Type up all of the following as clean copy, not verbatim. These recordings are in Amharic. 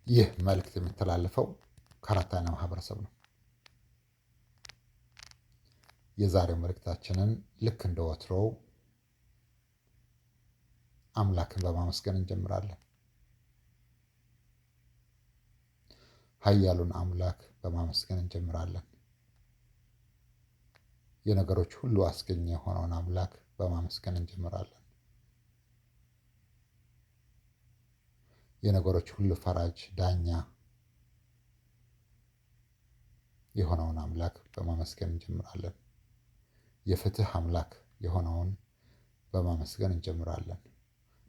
ይህ መልእክት የሚተላለፈው ከአራተኛ ማህበረሰብ ነው። የዛሬው መልእክታችንን ልክ እንደ ወትሮው አምላክን በማመስገን እንጀምራለን። ኃያሉን አምላክ በማመስገን እንጀምራለን። የነገሮች ሁሉ አስገኝ የሆነውን አምላክ በማመስገን እንጀምራለን። የነገሮች ሁሉ ፈራጅ ዳኛ የሆነውን አምላክ በማመስገን እንጀምራለን። የፍትህ አምላክ የሆነውን በማመስገን እንጀምራለን።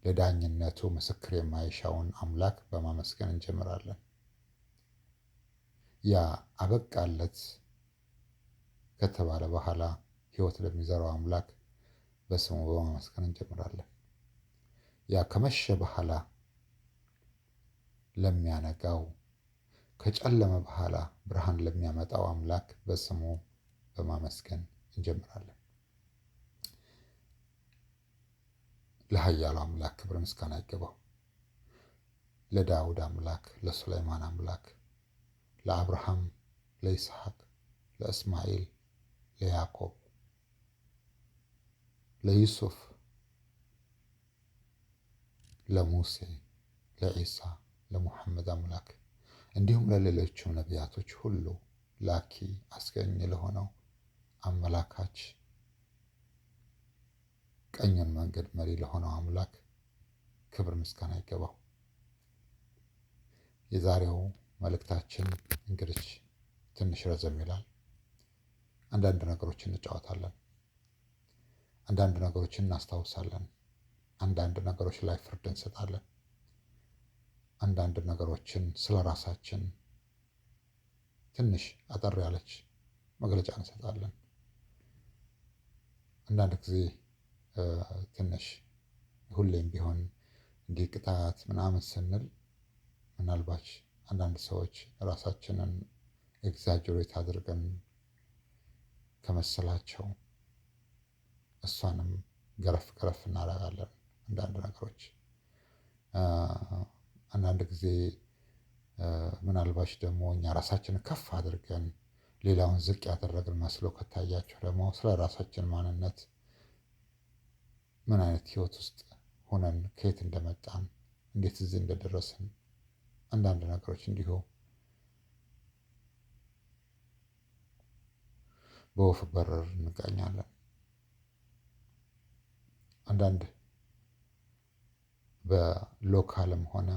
ለዳኝነቱ ምስክር የማይሻውን አምላክ በማመስገን እንጀምራለን። ያ አበቃለት ከተባለ በኋላ ሕይወት ለሚዘራው አምላክ በስሙ በማመስገን እንጀምራለን። ያ ከመሸ በኋላ ለሚያነጋው ከጨለመ በኋላ ብርሃን ለሚያመጣው አምላክ በስሙ በማመስገን እንጀምራለን። ለኃያሉ አምላክ ክብር ምስጋና ይገባው። ለዳውድ አምላክ፣ ለሱለይማን አምላክ፣ ለአብርሃም፣ ለይስሐቅ፣ ለእስማኤል፣ ለያዕቆብ፣ ለዩሱፍ፣ ለሙሴ፣ ለዒሳ፣ ለሙሐመድ አምላክ እንዲሁም ለሌሎችም ነቢያቶች ሁሉ ላኪ አስገኝ ለሆነው አመላካች ቀኙን መንገድ መሪ ለሆነው አምላክ ክብር ምስጋና ይገባው። የዛሬው መልእክታችን እንግዲህ ትንሽ ረዘም ይላል። አንዳንድ ነገሮችን እንጫወታለን። አንዳንድ ነገሮችን እናስታውሳለን። አንዳንድ ነገሮች ላይ ፍርድ እንሰጣለን። አንዳንድ ነገሮችን ስለ ራሳችን ትንሽ አጠር ያለች መግለጫ እንሰጣለን። አንዳንድ ጊዜ ትንሽ ሁሌም ቢሆን እንዲህ ቅጣት ምናምን ስንል ምናልባት አንዳንድ ሰዎች ራሳችንን ኤግዛጀሬት አድርገን ከመሰላቸው እሷንም ገረፍ ገረፍ እናደርጋለን። አንዳንድ ነገሮች አንዳንድ ጊዜ ምናልባት ደግሞ እኛ ራሳችንን ከፍ አድርገን ሌላውን ዝቅ ያደረግን መስሎ ከታያቸው ደግሞ ስለ ራሳችን ማንነት ምን አይነት ህይወት ውስጥ ሆነን ከየት እንደመጣን እንዴት እዚህ እንደደረስን አንዳንድ ነገሮች እንዲሁ በወፍ በረር እንቃኛለን። አንዳንድ በሎካልም ሆነ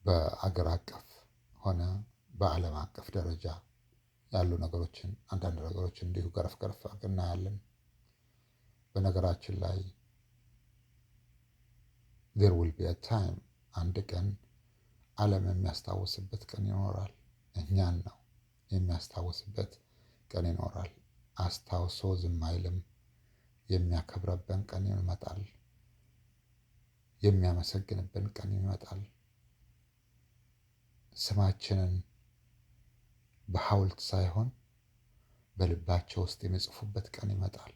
በአገር አቀፍ ሆነ በዓለም አቀፍ ደረጃ ያሉ ነገሮችን አንዳንድ ነገሮችን እንዲሁ ገረፍ ገረፍ እናያለን። በነገራችን ላይ there will be a time አንድ ቀን ዓለም የሚያስታውስበት ቀን ይኖራል። እኛን ነው የሚያስታውስበት ቀን ይኖራል። አስታውሶ ዝም አይልም። የሚያከብረብን ቀን ይመጣል። የሚያመሰግንብን ቀን ይመጣል። ስማችንን በሐውልት ሳይሆን በልባቸው ውስጥ የሚጽፉበት ቀን ይመጣል።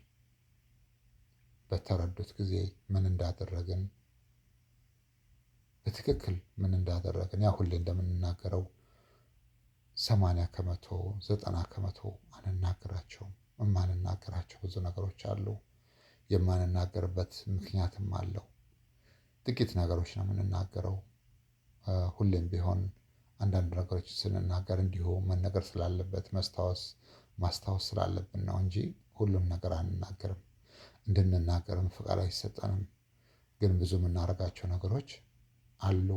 በተረዱት ጊዜ ምን እንዳደረግን በትክክል ምን እንዳደረግን ያ ሁሌ እንደምንናገረው 80%፣ 90% አንናገራቸውም። የማንናገራቸው ብዙ ነገሮች አሉ። የማንናገርበት ምክንያትም አለው። ጥቂት ነገሮች ነው የምንናገረው። ሁሌም ቢሆን አንዳንድ ነገሮች ስንናገር እንዲሁ መነገር ስላለበት ማስታወስ ስላለብን ነው እንጂ ሁሉም ነገር አንናገርም። እንድንናገርም ፍቃድ አይሰጠንም። ግን ብዙ የምናደርጋቸው ነገሮች አሉ፣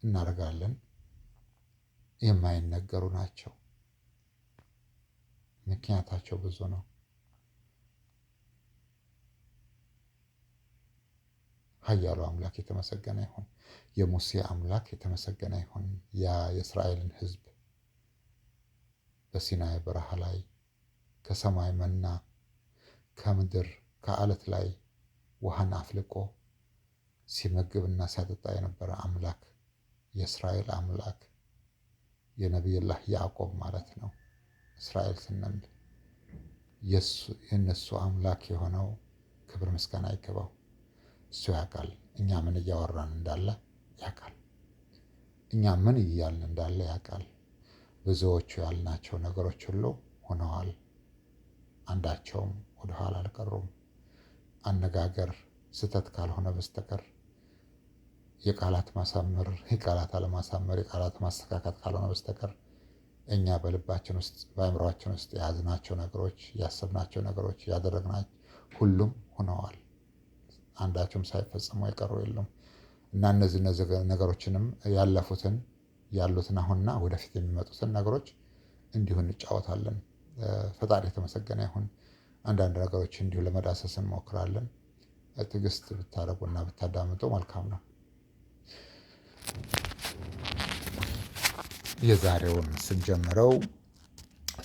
እናደርጋለን። የማይነገሩ ናቸው። ምክንያታቸው ብዙ ነው። ኃያሉ አምላክ የተመሰገነ ይሁን። የሙሴ አምላክ የተመሰገነ ይሁን። ያ የእስራኤልን ሕዝብ በሲናይ በረሃ ላይ ከሰማይ መና ከምድር ከአለት ላይ ውሃን አፍልቆ ሲመግብና ሲያጠጣ የነበረ አምላክ የእስራኤል አምላክ የነቢይላህ ያዕቆብ ማለት ነው። እስራኤል ስንል የእነሱ አምላክ የሆነው ክብር ምስጋና ይገባው። እሱ ያውቃል። እኛ ምን እያወራን እንዳለ ያውቃል። እኛ ምን እያልን እንዳለ ያውቃል። ብዙዎቹ ያልናቸው ነገሮች ሁሉ ሆነዋል። አንዳቸውም ወደ ኋላ አልቀሩም። አነጋገር ስህተት ካልሆነ በስተቀር የቃላት ማሳመር፣ የቃላት አለማሳመር፣ የቃላት ማስተካከት ካልሆነ በስተቀር እኛ በልባችን ውስጥ በአእምሯችን ውስጥ የያዝናቸው ነገሮች፣ ያሰብናቸው ነገሮች፣ ያደረግናቸው ሁሉም ሆነዋል። አንዳቸውም ሳይፈጽሙ የቀሩ የሉም እና እነዚህ ነገሮችንም ያለፉትን ያሉትን አሁንና ወደፊት የሚመጡትን ነገሮች እንዲሁ እንጫወታለን። ፈጣሪ የተመሰገነ ይሁን። አንዳንድ ነገሮች እንዲሁ ለመዳሰስ እንሞክራለን። ትዕግስት ብታደርጉና ብታዳምጡ መልካም ነው። የዛሬውን ስንጀምረው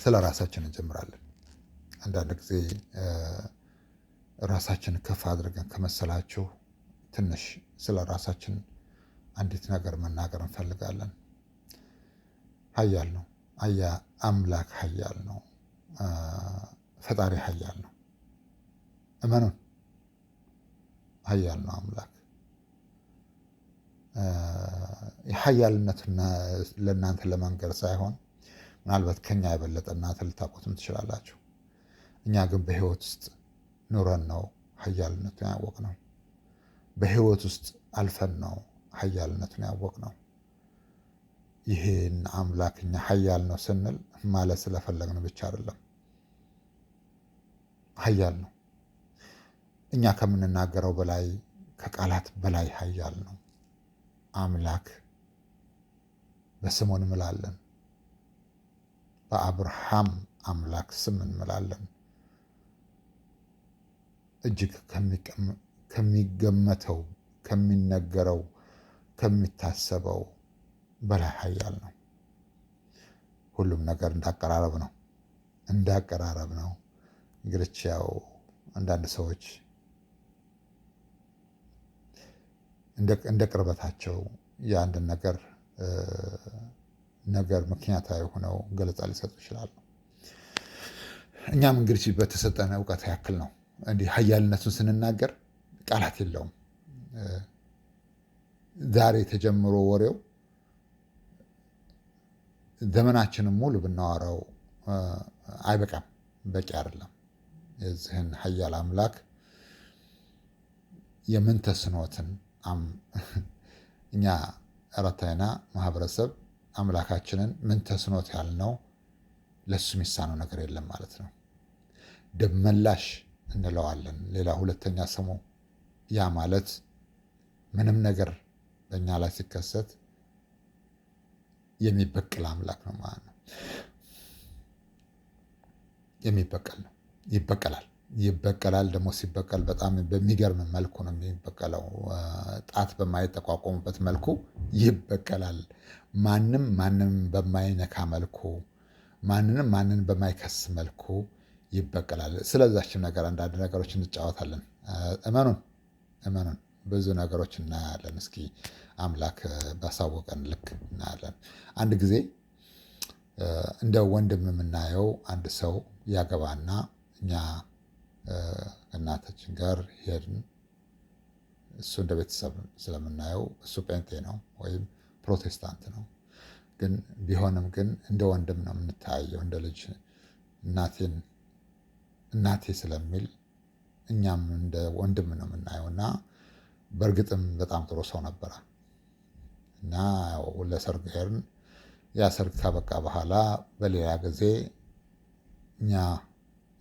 ስለ ራሳችን እንጀምራለን። አንዳንድ ጊዜ ራሳችንን ከፍ አድርገን ከመሰላችሁ ትንሽ ስለ ራሳችን አንዲት ነገር መናገር እንፈልጋለን። ኃያል ነው። አምላክ ኃያል ነው። ፈጣሪ ኃያል ነው። እመኑን፣ ኃያል ነው አምላክ። ኃያልነቱን ለእናንተ ለመንገር ሳይሆን ምናልባት ከኛ የበለጠ እናንተ ልታውቁትም ትችላላችሁ። እኛ ግን በህይወት ውስጥ ኑረን ነው ኃያልነቱን ያወቅነው። በህይወት ውስጥ አልፈን ነው ኃያልነቱን ያወቅነው። ይሄን አምላክ እኛ ኃያል ነው ስንል ማለት ስለፈለግን ብቻ አይደለም። ኃያል ነው። እኛ ከምንናገረው በላይ ከቃላት በላይ ኃያል ነው አምላክ። በስሙ እንምላለን። በአብርሃም አምላክ ስም እንምላለን። እጅግ ከሚገመተው፣ ከሚነገረው፣ ከሚታሰበው በላይ ኃያል ነው። ሁሉም ነገር እንዳቀራረብ ነው። እንግዲህ ያው አንዳንድ ሰዎች እንደ ቅርበታቸው የአንድን ነገር ምክንያታዊ ሆነው ገለጻ ሊሰጡ ይችላሉ። እኛም እንግዲህ በተሰጠን እውቀት ያክል ነው እንዲህ ኃያልነቱን ስንናገር ቃላት የለውም። ዛሬ ተጀምሮ ወሬው ዘመናችንን ሙሉ ብናወራው አይበቃም፣ በቂ አይደለም። የዚህን ኃያል አምላክ የምንተስኖትን እኛ አራታይና ማህበረሰብ አምላካችንን ምን ተስኖት ያልነው ለሱ የሚሳነው ነገር የለም ማለት ነው። ደመላሽ እንለዋለን ሌላ ሁለተኛ ስሙ። ያ ማለት ምንም ነገር በእኛ ላይ ሲከሰት የሚበቅል አምላክ ነው ማለት ነው። የሚበቀል ነው። ይበቀላል። ደግሞ ሲበቀል በጣም በሚገርም መልኩ ነው የሚበቀለው። ጣት በማይጠቋቆሙበት መልኩ ይበቀላል። ማንም በማይነካ መልኩ፣ ማንን በማይከስ መልኩ ይበቀላል። ስለዛችም ነገር አንዳንድ ነገሮች እንጫወታለን። እመኑን ብዙ ነገሮች እናያለን። እስኪ አምላክ ባሳወቀን ልክ እናያለን። አንድ ጊዜ እንደ ወንድም የምናየው አንድ ሰው ያገባና እኛ እናታችን ጋር ሄድን። እሱ እንደ ቤተሰብ ስለምናየው እሱ ጴንጤ ነው ወይም ፕሮቴስታንት ነው። ግን ቢሆንም ግን እንደ ወንድም ነው የምንታየው፣ እንደ ልጅ እናቴ ስለሚል እኛም እንደ ወንድም ነው የምናየው እና በእርግጥም በጣም ጥሩ ሰው ነበረ እና ለሰርግ ሄድን። ያ ሰርግ ካበቃ በኋላ በሌላ ጊዜ እኛ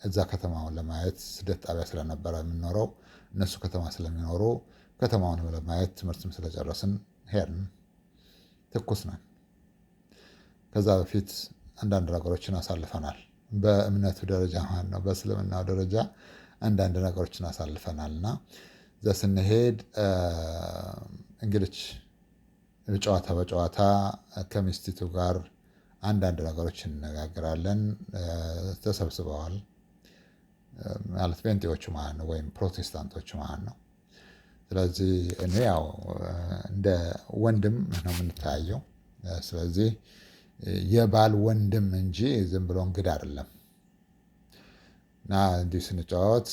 እዛ ከተማውን ለማየት ስደት ጣቢያ ስለነበረ የምንኖረው እነሱ ከተማ ስለሚኖሩ ከተማውን ለማየት ትምህርትም ስለጨረስን ሄድን። ትኩስ ነን። ከዛ በፊት አንዳንድ ነገሮችን አሳልፈናል። በእምነቱ ደረጃ ማለት ነው፣ በእስልምናው ደረጃ አንዳንድ ነገሮችን አሳልፈናል እና እዛ ስንሄድ እንግዲህ ጨዋታ በጨዋታ ከሚስቲቱ ጋር አንዳንድ ነገሮች እንነጋገራለን። ተሰብስበዋል ማለት ጴንጤዎቹ ማለት ነው ወይም ፕሮቴስታንቶቹ ማለት ነው። ስለዚህ እኔ ያው እንደ ወንድም ነው የምንተያየው። ስለዚህ የባል ወንድም እንጂ ዝም ብሎ እንግዳ አይደለም። እና እንዲህ ስንጫወት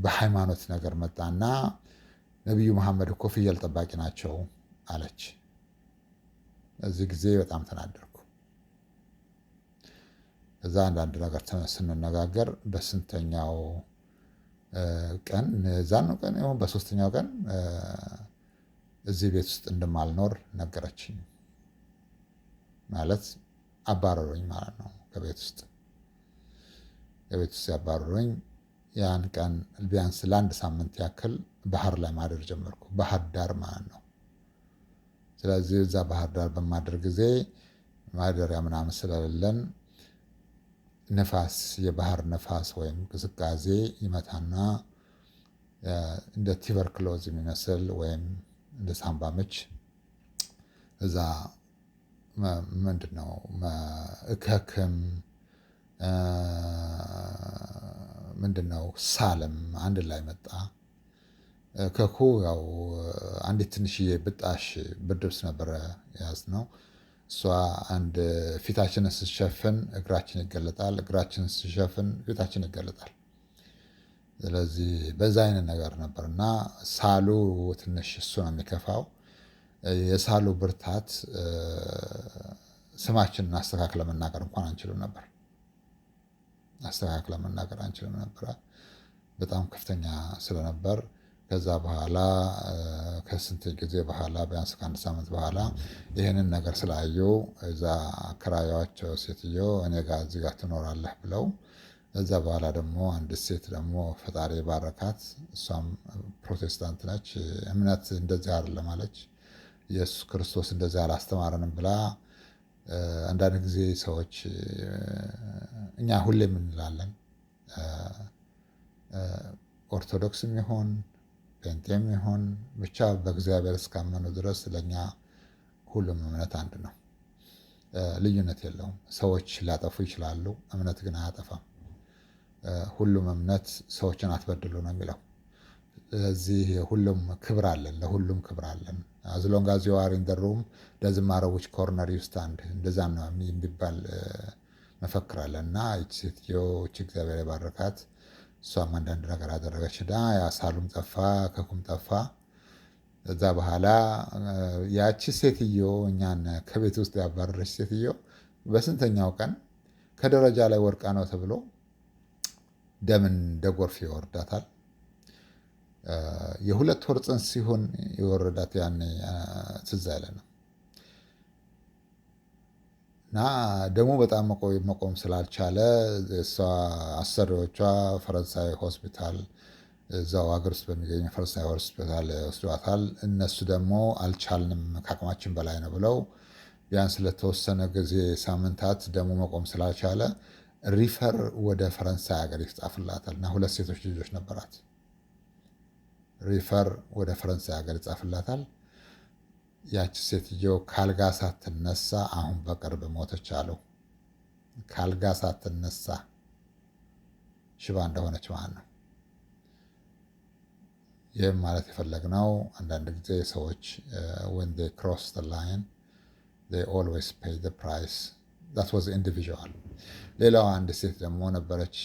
በሃይማኖት ነገር መጣና ነቢዩ መሐመድ እኮ ፍየል ጠባቂ ናቸው አለች። እዚህ ጊዜ በጣም ተናደርኩ። እዛ አንዳንድ ነገር ስንነጋገር በስንተኛው ቀን ዛኑ ቀን ይሁን በሶስተኛው ቀን እዚህ ቤት ውስጥ እንደማልኖር ነገረችኝ። ማለት አባረሩኝ ማለት ነው ከቤት ውስጥ። ከቤት ውስጥ ያባረሩኝ ያን ቀን ቢያንስ ለአንድ ሳምንት ያክል ባህር ላይ ማደር ጀመርኩ። ባህር ዳር ማለት ነው። ስለዚህ እዛ ባህር ዳር በማደር ጊዜ ማደሪያ ምናምን ስለሌለን ነፋስ፣ የባህር ነፋስ ወይም ቅዝቃዜ ይመታና እንደ ቲበርክሎዝ የሚመስል ወይም እንደ ሳምባ ምች እዛ ምንድን ነው እከክም ምንድን ነው ሳልም አንድ ላይ መጣ። እከኩ ያው አንዲት ትንሽዬ ብጣሽ ብርድ ልብስ ነበረ የያዝነው። እሷ አንድ ፊታችንን ስትሸፍን እግራችን ይገለጣል፣ እግራችንን ስትሸፍን ፊታችን ይገለጣል። ስለዚህ በዛ አይነት ነገር ነበር እና ሳሉ ትንሽ እሱ ነው የሚከፋው። የሳሉ ብርታት ስማችንን አስተካክለ መናገር እንኳን አንችልም ነበር። አስተካክለ መናገር አንችልም ነበረ። በጣም ከፍተኛ ስለነበር ከዛ በኋላ ከስንት ጊዜ በኋላ ቢያንስ ከአንድ ሳምንት በኋላ ይህንን ነገር ስላዩ እዛ አከራያቸው ሴትዮ እኔ ጋር እዚህ ጋር ትኖራለህ ብለው እዛ በኋላ ደግሞ አንድ ሴት ደግሞ ፈጣሪ ባረካት። እሷም ፕሮቴስታንት ነች። እምነት እንደዚህ አይደለም አለች። ኢየሱስ ክርስቶስ እንደዚህ አላስተማረንም ብላ አንዳንድ ጊዜ ሰዎች እኛ ሁሌም እንላለን ኦርቶዶክስም ይሆን ጴንጤም ይሆን ብቻ በእግዚአብሔር እስካመኑ ድረስ ለእኛ ሁሉም እምነት አንድ ነው። ልዩነት የለውም። ሰዎች ሊያጠፉ ይችላሉ፣ እምነት ግን አያጠፋም። ሁሉም እምነት ሰዎችን አትበድሉ ነው የሚለው። ስለዚህ ሁሉም ክብር አለን፣ ለሁሉም ክብር አለን። አዝሎንግ አዝ ዩ አር ኢን ዘ ሩም ደዝንት ማተር ዊች ኮርነር ዩ ስታንድ፣ እንደዛ ነው የሚባል መፈክር አለን እና ይህች ሴትዮ እግዚአብሔር የባረካት እሷም አንዳንድ ነገር አደረገች እና ያ ሳሉም ጠፋ፣ ከኩም ጠፋ። እዛ በኋላ ያቺ ሴትዮ እኛን ከቤት ውስጥ ያባረረች ሴትዮ በስንተኛው ቀን ከደረጃ ላይ ወርቃ ነው ተብሎ ደምን እንደ ጎርፍ ይወርዳታል። የሁለት ወር ጽንስ ሲሆን የወረዳት ያኔ ትዝ አይለንም እና ደግሞ በጣም መቆም ስላልቻለ እሷ አሰሪዎቿ ፈረንሳይ ሆስፒታል እዛው ሀገር ውስጥ በሚገኝ ፈረንሳይ ሆስፒታል ወስዷታል። እነሱ ደግሞ አልቻልንም ከአቅማችን በላይ ነው ብለው ቢያንስ ለተወሰነ ጊዜ ሳምንታት ደግሞ መቆም ስላልቻለ ሪፈር ወደ ፈረንሳይ ሀገር ይጻፍላታል እና ሁለት ሴቶች ልጆች ነበራት። ሪፈር ወደ ፈረንሳይ ሀገር ይጻፍላታል። ያቺ ሴትዮ ካልጋ ሳትነሳ አሁን በቅርብ ሞተች አሉ። ካልጋ ሳትነሳ ሽባ እንደሆነች ማለት ነው። ይህም ማለት የፈለግነው አንዳንድ ጊዜ ሰዎች when they cross the line they always pay the price. that was individual. ሌላዋ አንድ ሴት ደግሞ ነበረች፣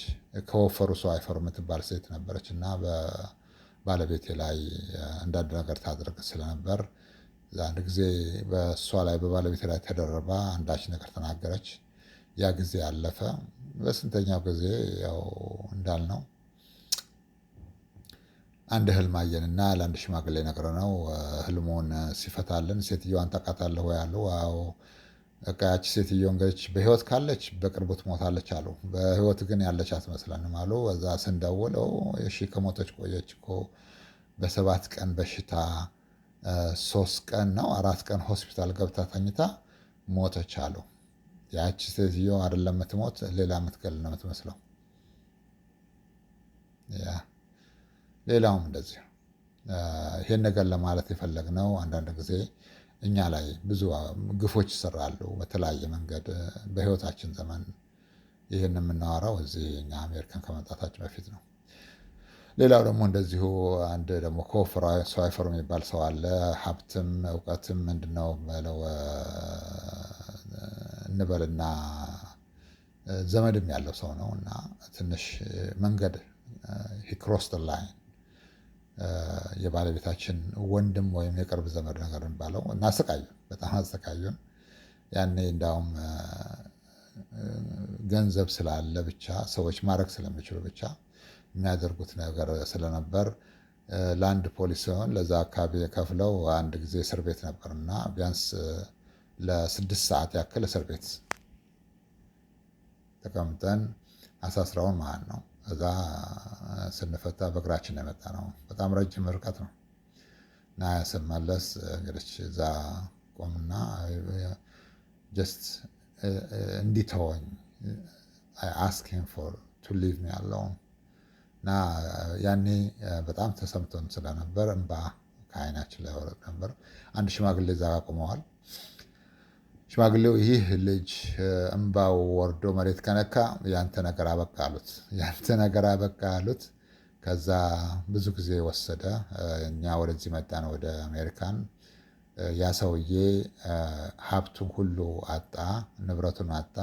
ከወፈሩ ሰው አይፈሩ የምትባል ሴት ነበረች እና በባለቤቴ ላይ አንዳንድ ነገር ታደርግ ስለነበር አንድ ጊዜ በእሷ ላይ በባለቤቴ ላይ ተደረባ አንዳች ነገር ተናገረች። ያ ጊዜ አለፈ። በስንተኛው ጊዜ ያው እንዳልነው አንድ ህልም አየንና ለአንድ ሽማግሌ ነግረነው ህልሙን ሲፈታልን ሴትዮዋን ታውቃታለህ ወይ አሉ። አዎ በቃ ያቺ ሴትዮ እንግዲህ በህይወት ካለች በቅርቡ ትሞታለች አሉ። በህይወት ግን ያለች አትመስለንም አሉ። እዛ ስንደውለው እሺ ከሞተች ቆየች እኮ በ7 ቀን በሽታ 3 ቀን ነው 4 ቀን ሆስፒታል ገብታ ተኝታ ሞተች አሉ። ያቺ ሴትዮ አይደለም የምትሞት ሌላ የምትገል ነው የምትመስለው። ሌላውም እንደዚህ ይሄን ነገር ለማለት የፈለግነው አንዳንድ ጊዜ እኛ ላይ ብዙ ግፎች ይሰራሉ በተለያየ መንገድ በህይወታችን ዘመን። ይህን የምናወራው እዚህ እኛ አሜሪካን ከመምጣታችን በፊት ነው። ሌላው ደግሞ እንደዚሁ አንድ ደግሞ ከወፈረ ሰው አይፈሩ የሚባል ሰው አለ። ሀብትም እውቀትም ምንድነው በለው እንበልና ዘመድም ያለው ሰው ነው እና ትንሽ መንገድ ክሮስ ላይን የባለቤታችን ወንድም ወይም የቅርብ ዘመድ ነገር የሚባለው እና አሰቃዩን፣ በጣም አሰቃዩን። ያኔ እንዳውም ገንዘብ ስላለ ብቻ ሰዎች ማድረግ ስለሚችሉ ብቻ የሚያደርጉት ነገር ስለነበር ለአንድ ፖሊስ ሲሆን ለዛ አካባቢ የከፍለው አንድ ጊዜ እስር ቤት ነበር እና ቢያንስ ለ6 ሰዓት ያክል እስር ቤት ተቀምጠን አሳስረውን ማለት ነው። እዛ ስንፈታ በእግራችን የመጣ ነው። በጣም ረጅም ርቀት ነው እና ስመለስ እንግዲህ እዛ ቆምና ጀስት እንዲተወኝ አስክ ሂም ፎር ቱ ሊቭ ሚ አሎን እና ያኔ በጣም ተሰምቶን ስለነበር እንባ ከዓይናችን ላይ ወረድ ነበር። አንድ ሽማግሌ እዛ ቆመዋል። ሽማግሌው ይህ ልጅ እንባው ወርዶ መሬት ከነካ ያንተ ነገር አበቃ አሉት። ያንተ ነገር አበቃ አሉት። ከዛ ብዙ ጊዜ ወሰደ። እኛ ወደዚህ መጣን፣ ወደ አሜሪካን። ያ ሰውዬ ሀብቱን ሁሉ አጣ፣ ንብረቱን አጣ፣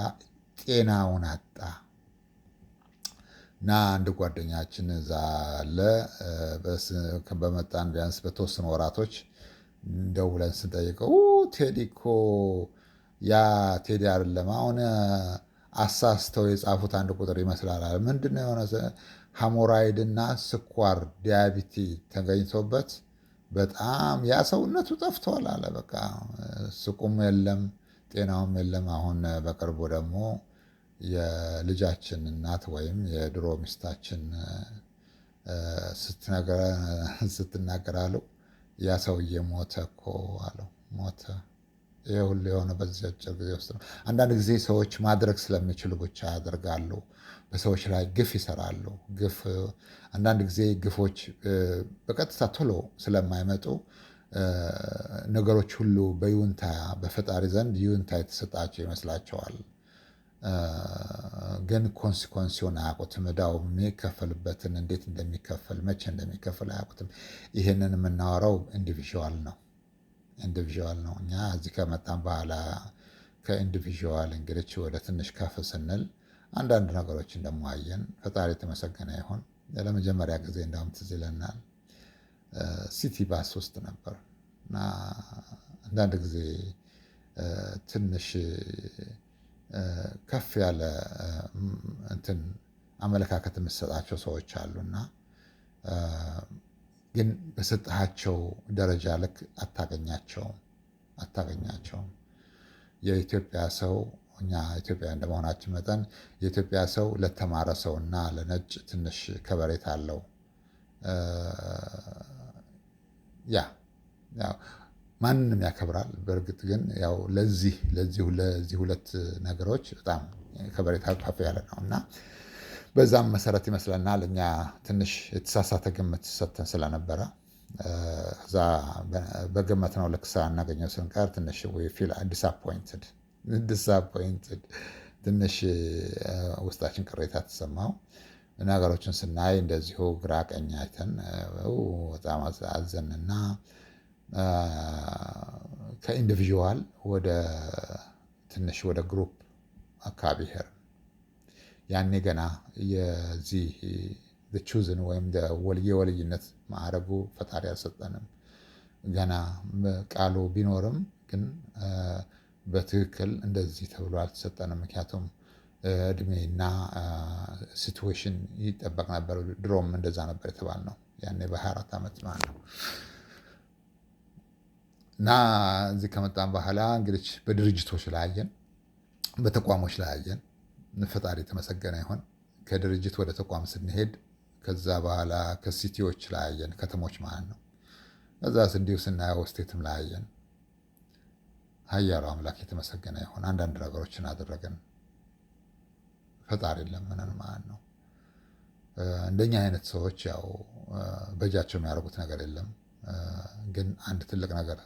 ጤናውን አጣ እና አንድ ጓደኛችን እዛ አለ። በመጣን ቢያንስ በተወሰኑ ወራቶች ደውለን ስንጠይቀው ቴዲ እኮ ያ ቴዲ አይደለም፣ አሁን አሳስተው የጻፉት አንድ ቁጥር ይመስላል። ምንድነው የሆነ ሃሞራይድ እና ስኳር ዲያቢቲ ተገኝቶበት በጣም ያ ሰውነቱ ጠፍቷል አለ። በቃ ስቁም የለም ጤናውም የለም። አሁን በቅርቡ ደግሞ የልጃችን እናት ወይም የድሮ ሚስታችን ስትናገር አለው ያ ሰውዬ ሞተ እኮ አለው። ሞተ። ይሄ ሁሉ የሆነ በዚህ አጭር ጊዜ ውስጥ ነው። አንዳንድ ጊዜ ሰዎች ማድረግ ስለሚችሉ ብቻ ያደርጋሉ። በሰዎች ላይ ግፍ ይሰራሉ። ግፍ አንዳንድ ጊዜ ግፎች በቀጥታ ቶሎ ስለማይመጡ ነገሮች ሁሉ በይሁንታ በፈጣሪ ዘንድ ይሁንታ የተሰጣቸው ይመስላቸዋል። ግን ኮንሲኮንሲውን አያውቁትም። ዕዳው የሚከፈልበትን እንዴት እንደሚከፈል መቼ እንደሚከፈል አያውቁትም። ይህንን የምናወራው ኢንዲቪዥዋል ነው። ኢንዲቪዥዋል ነው። እኛ እዚህ ከመጣን በኋላ ከኢንዲቪዥዋል እንግዲህ ወደ ትንሽ ከፍ ስንል አንዳንድ ነገሮችን ደግሞ አየን። ፈጣሪ የተመሰገነ ይሁን። ለመጀመሪያ ጊዜ እንዳውም ትዝ ይለናል ሲቲ ባስ ውስጥ ነበር እና አንዳንድ ጊዜ ትንሽ ከፍ ያለ እንትን አመለካከት የምትሰጣቸው ሰዎች አሉና ግን በሰጣቸው ደረጃ ልክ አታገኛቸውም። የኢትዮጵያ ሰው እኛ ኢትዮጵያ እንደመሆናችን መጠን የኢትዮጵያ ሰው ለተማረ ሰው እና ለነጭ ትንሽ ከበሬታ አለው። ያው ማንንም ያከብራል። በእርግጥ ግን ያው ለዚህ ሁለት ነገሮች በጣም ከበሬታ ከፍ ያለ ነው እና በዛም መሰረት ይመስለናል እኛ ትንሽ የተሳሳተ ግምት ሰጥተን ስለነበረ እዛ በገመትነው ልክ ሳናገኘው ስንቀር ትንሽ ፊል ዲስአፖይንትድ ትንሽ ውስጣችን ቅሬታ ተሰማው። ነገሮችን ስናይ እንደዚሁ ግራ ቀኝ አይተን በጣም አዘንና ከኢንዲቪዥዋል ወደ ትንሽ ወደ ግሩፕ አካባቢ ሄር ያኔ ገና የዚህ ቹዝን ወይም የወልይነት ማዕረጉ ፈጣሪ አልሰጠንም። ገና ቃሉ ቢኖርም ግን በትክክል እንደዚህ ተብሎ አልተሰጠንም። ምክንያቱም እድሜና ሲትዌሽን ይጠበቅ ነበር። ድሮም እንደዛ ነበር የተባልነው ያኔ በ24 ዓመት ማለት ነው። እና እዚህ ከመጣን በኋላ እንግዲህ በድርጅቶች ላይ አየን፣ በተቋሞች ላይ አየን። ፈጣሪ የተመሰገነ ይሁን። ከድርጅት ወደ ተቋም ስንሄድ ከዛ በኋላ ከሲቲዎች ላይ አየን፣ ከተሞች ማለት ነው። እዛ እንዲሁ ስናየው ስቴትም ላይ አየን። ኃያሉ አምላክ የተመሰገነ ይሁን። አንዳንድ ነገሮችን አደረገን። ፈጣሪ ለምንን ማለት ነው። እንደኛ አይነት ሰዎች ያው በእጃቸው የሚያደርጉት ነገር የለም። ግን አንድ ትልቅ ነገር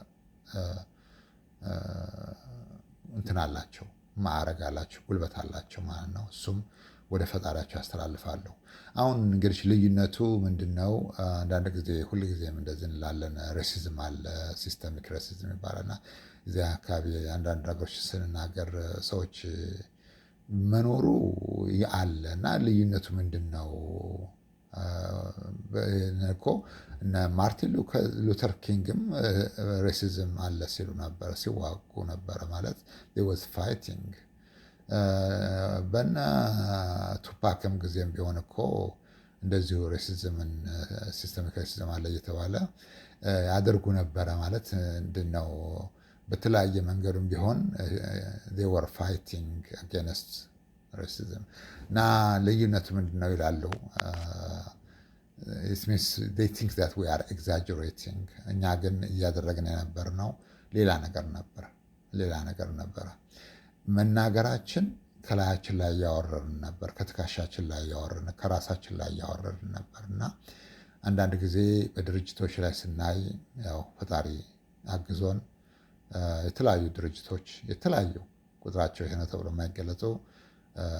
እንትን አላቸው፣ ማዕረግ አላቸው፣ ጉልበት አላቸው ማለት ነው። እሱም ወደ ፈጣሪያቸው ያስተላልፋሉ። አሁን እንግዲህ ልዩነቱ ምንድን ነው? አንዳንድ ጊዜ ሁል ጊዜም እንደዚህ እንላለን። ሬሲዝም አለ፣ ሲስተሚክ ሬሲዝም ይባላልና እዚያ አካባቢ አንዳንድ ነገሮች ስንናገር ሰዎች መኖሩ አለ እና ልዩነቱ ምንድን ነው? እኮ እነ ማርቲን ሉተር ኪንግም ሬሲዝም አለ ሲሉ ነበረ፣ ሲዋጉ ነበረ ማለት ወዝ ፋይቲንግ። በነ ቱፓክም ጊዜም ቢሆን እኮ እንደዚሁ ሬሲዝምን ሲስተሚክ ሬሲዝም አለ እየተባለ ያደርጉ ነበረ ማለት ምንድን ነው? በተለያየ መንገዱም ቢሆን ወር ፋይቲንግ አጌንስት ሬሲዝም እና ልዩነቱ ምንድን ነው ይላሉ። ቲንክ ዛት ዊ አር ኤግዛጀሬቲንግ። እኛ ግን እያደረግን የነበርነው ሌላ ነገር ነበረ። መናገራችን ከላያችን ላይ እያወረድን ነበር፣ ከትከሻችን ላይ እያወረድን፣ ከራሳችን ላይ እያወረድን ነበር እና አንዳንድ ጊዜ በድርጅቶች ላይ ስናይ ያው ፈጣሪ አግዞን የተለያዩ ድርጅቶች የተለያዩ ቁጥራቸው ይሄ ነው ተብሎ የማይገለጹ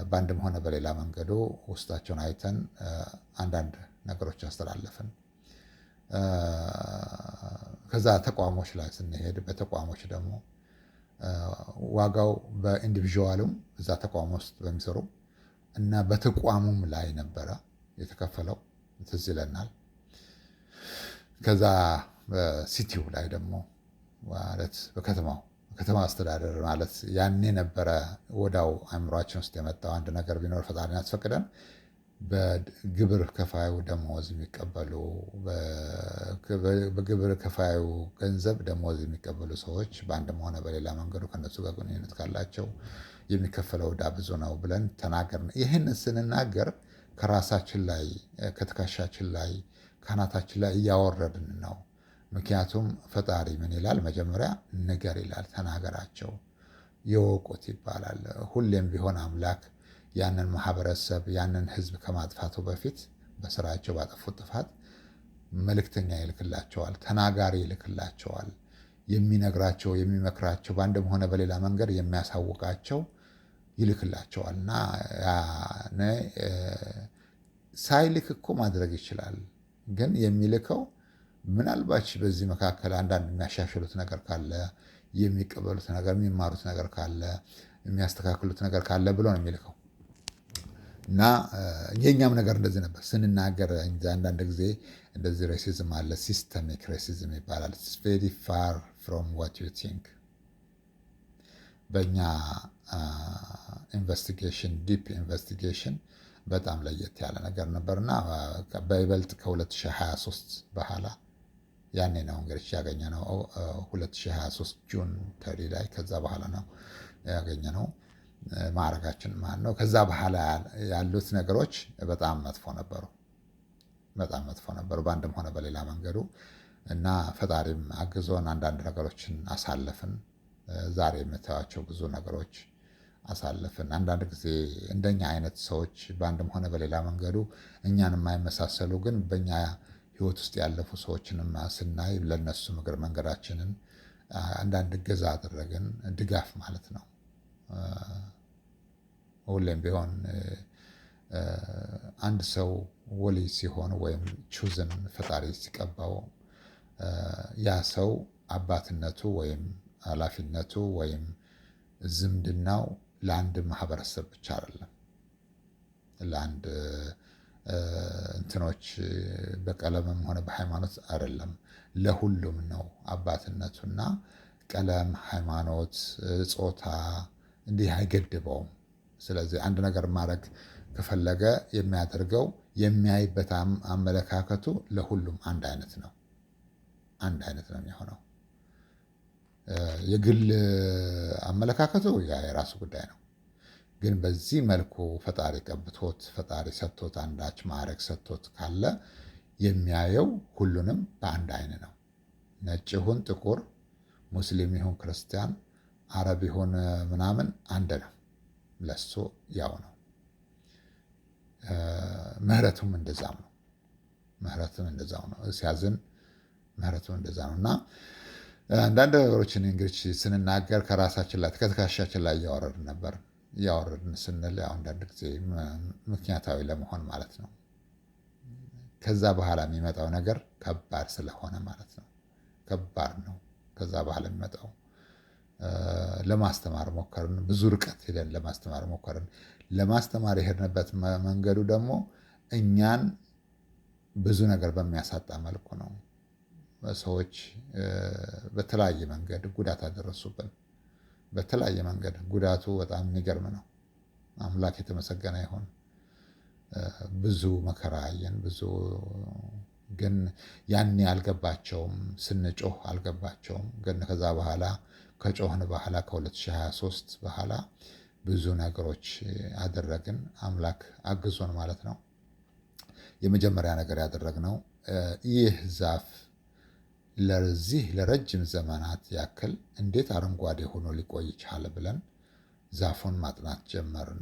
በአንድም ሆነ በሌላ መንገዱ ውስጣቸውን አይተን አንዳንድ ነገሮች አስተላለፍን። ከዛ ተቋሞች ላይ ስንሄድ በተቋሞች ደግሞ ዋጋው በኢንዲቪዥዋሉም እዛ ተቋም ውስጥ በሚሰሩ እና በተቋሙም ላይ ነበረ የተከፈለው፣ ትዝ ይለናል። ከዛ በሲቲው ላይ ደግሞ ማለት ከተማ አስተዳደር ማለት ያኔ ነበረ ወዳው አእምሯችን ውስጥ የመጣው አንድ ነገር ቢኖር ፈጣሪን አስፈቅደን በግብር ከፋዩ ደሞዝ የሚቀበሉ በግብር ከፋዩ ገንዘብ ደሞዝ የሚቀበሉ ሰዎች በአንድም ሆነ በሌላ መንገዱ ከነሱ ጋር ግንኙነት ካላቸው የሚከፈለው ዕዳ ብዙ ነው ብለን ተናገርን። ይህንን ስንናገር ከራሳችን ላይ ከትከሻችን ላይ ካናታችን ላይ እያወረድን ነው። ምክንያቱም ፈጣሪ ምን ይላል? መጀመሪያ ንገር ይላል፣ ተናገራቸው ይወቁት ይባላል። ሁሌም ቢሆን አምላክ ያንን ማህበረሰብ ያንን ህዝብ ከማጥፋቱ በፊት በስራቸው ባጠፉት ጥፋት መልእክተኛ ይልክላቸዋል፣ ተናጋሪ ይልክላቸዋል፣ የሚነግራቸው የሚመክራቸው በአንድም ሆነ በሌላ መንገድ የሚያሳውቃቸው ይልክላቸዋል። እና ሳይልክ እኮ ማድረግ ይችላል። ግን የሚልከው ምናልባች በዚህ መካከል አንዳንድ የሚያሻሽሉት ነገር ካለ፣ የሚቀበሉት ነገር የሚማሩት ነገር ካለ፣ የሚያስተካክሉት ነገር ካለ ብሎ ነው የሚልከው። እና የኛም ነገር እንደዚህ ነበር ስንናገር። አንዳንድ ጊዜ እንደዚህ ሬሲዝም አለ፣ ሲስተሚክ ሬሲዝም ይባላል። ቬሪ ፋር ፍሮም ዋት ዩ ቲንክ። በእኛ ኢንቨስቲጌሽን ዲፕ ኢንቨስቲጌሽን በጣም ለየት ያለ ነገር ነበር እና በይበልጥ ከ2023 በኋላ ያኔ ነው እንግዲህ ያገኘነው 2023 ጁን ተሪ ላይ ከዛ በኋላ ነው ያገኘነው ማዕረጋችን ማለት ነው። ከዛ በኋላ ያሉት ነገሮች በጣም መጥፎ ነበሩ፣ በአንድም ሆነ በሌላ መንገዱ እና ፈጣሪም አግዞን አንዳንድ ነገሮችን አሳለፍን። ዛሬ የምታዩቸው ብዙ ነገሮች አሳለፍን። አንዳንድ ጊዜ እንደኛ አይነት ሰዎች በአንድም ሆነ በሌላ መንገዱ እኛን የማይመሳሰሉ ግን በእኛ ህይወት ውስጥ ያለፉ ሰዎችንም ስናይ ለነሱ እግረ መንገዳችንን አንዳንድ እገዛ አደረግን። ድጋፍ ማለት ነው። ሁሌም ቢሆን አንድ ሰው ወልይ ሲሆን ወይም ቹዝን ፈጣሪ ሲቀባው ያ ሰው አባትነቱ ወይም ኃላፊነቱ ወይም ዝምድናው ለአንድ ማህበረሰብ ብቻ አይደለም፣ ለአንድ እንትኖች በቀለምም ሆነ በሃይማኖት አይደለም፣ ለሁሉም ነው አባትነቱና ቀለም፣ ሃይማኖት፣ ጾታ እንዲህ አይገድበውም። ስለዚህ አንድ ነገር ማድረግ ከፈለገ የሚያደርገው የሚያይበት አመለካከቱ ለሁሉም አንድ አይነት ነው የሚሆነው። የግል አመለካከቱ ያ የራሱ ጉዳይ ነው። ግን በዚህ መልኩ ፈጣሪ ቀብቶት ፈጣሪ ሰጥቶት አንዳች ማዕረግ ሰጥቶት ካለ የሚያየው ሁሉንም በአንድ አይን ነው። ነጭ ይሁን ጥቁር፣ ሙስሊም ይሁን ክርስቲያን፣ አረብ ይሁን ምናምን አንድ ነው። ለሱ ያው ነው። ምህረቱም እንደዛው ነው። ሲያዝን ምህረቱም እንደዛ ነው እና አንዳንድ ነገሮችን እንግዲህ ስንናገር ከራሳችን ላይ ከትከሻችን ላይ እያወረድን ስንል አንዳንድ ጊዜ ምክንያታዊ ለመሆን ማለት ነው። ከዛ በኋላ የሚመጣው ነገር ከባድ ስለሆነ ማለት ነው። ከባድ ነው። ከዛ በኋላ የሚመጣው ለማስተማር ሞከርን። ብዙ ርቀት ሄደን ለማስተማር ሞከርን። ለማስተማር የሄድንበት መንገዱ ደግሞ እኛን ብዙ ነገር በሚያሳጣ መልኩ ነው። ሰዎች በተለያየ መንገድ ጉዳት አደረሱብን። በተለያየ መንገድ ጉዳቱ በጣም የሚገርም ነው። አምላክ የተመሰገነ ይሁን። ብዙ መከራ አየን። ግን ያኔ አልገባቸውም። ስንጮህ አልገባቸውም። ግን ከዛ በኋላ ከጮህን በኋላ ከ2023 በኋላ ብዙ ነገሮች አደረግን። አምላክ አግዞን ማለት ነው። የመጀመሪያ ነገር ያደረግነው ይህ ዛፍ ለዚህ ለረጅም ዘመናት ያክል እንዴት አረንጓዴ ሆኖ ሊቆይ ቻለ ብለን ዛፉን ማጥናት ጀመርን።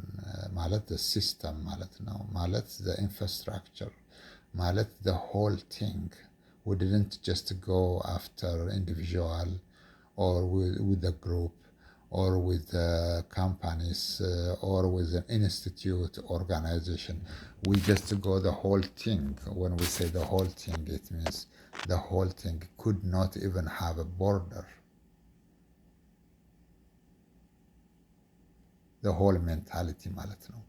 ማለት ሲስተም ማለት ነው። ማለት ኢንፍራስትራክቸር ማለት whole thing. We didn't just go after individual or with a group or with the companies or with an institute organization. We just go the whole thing. When we say the whole thing, it means the whole thing could not even have a border. The whole mentality ማለት ነው።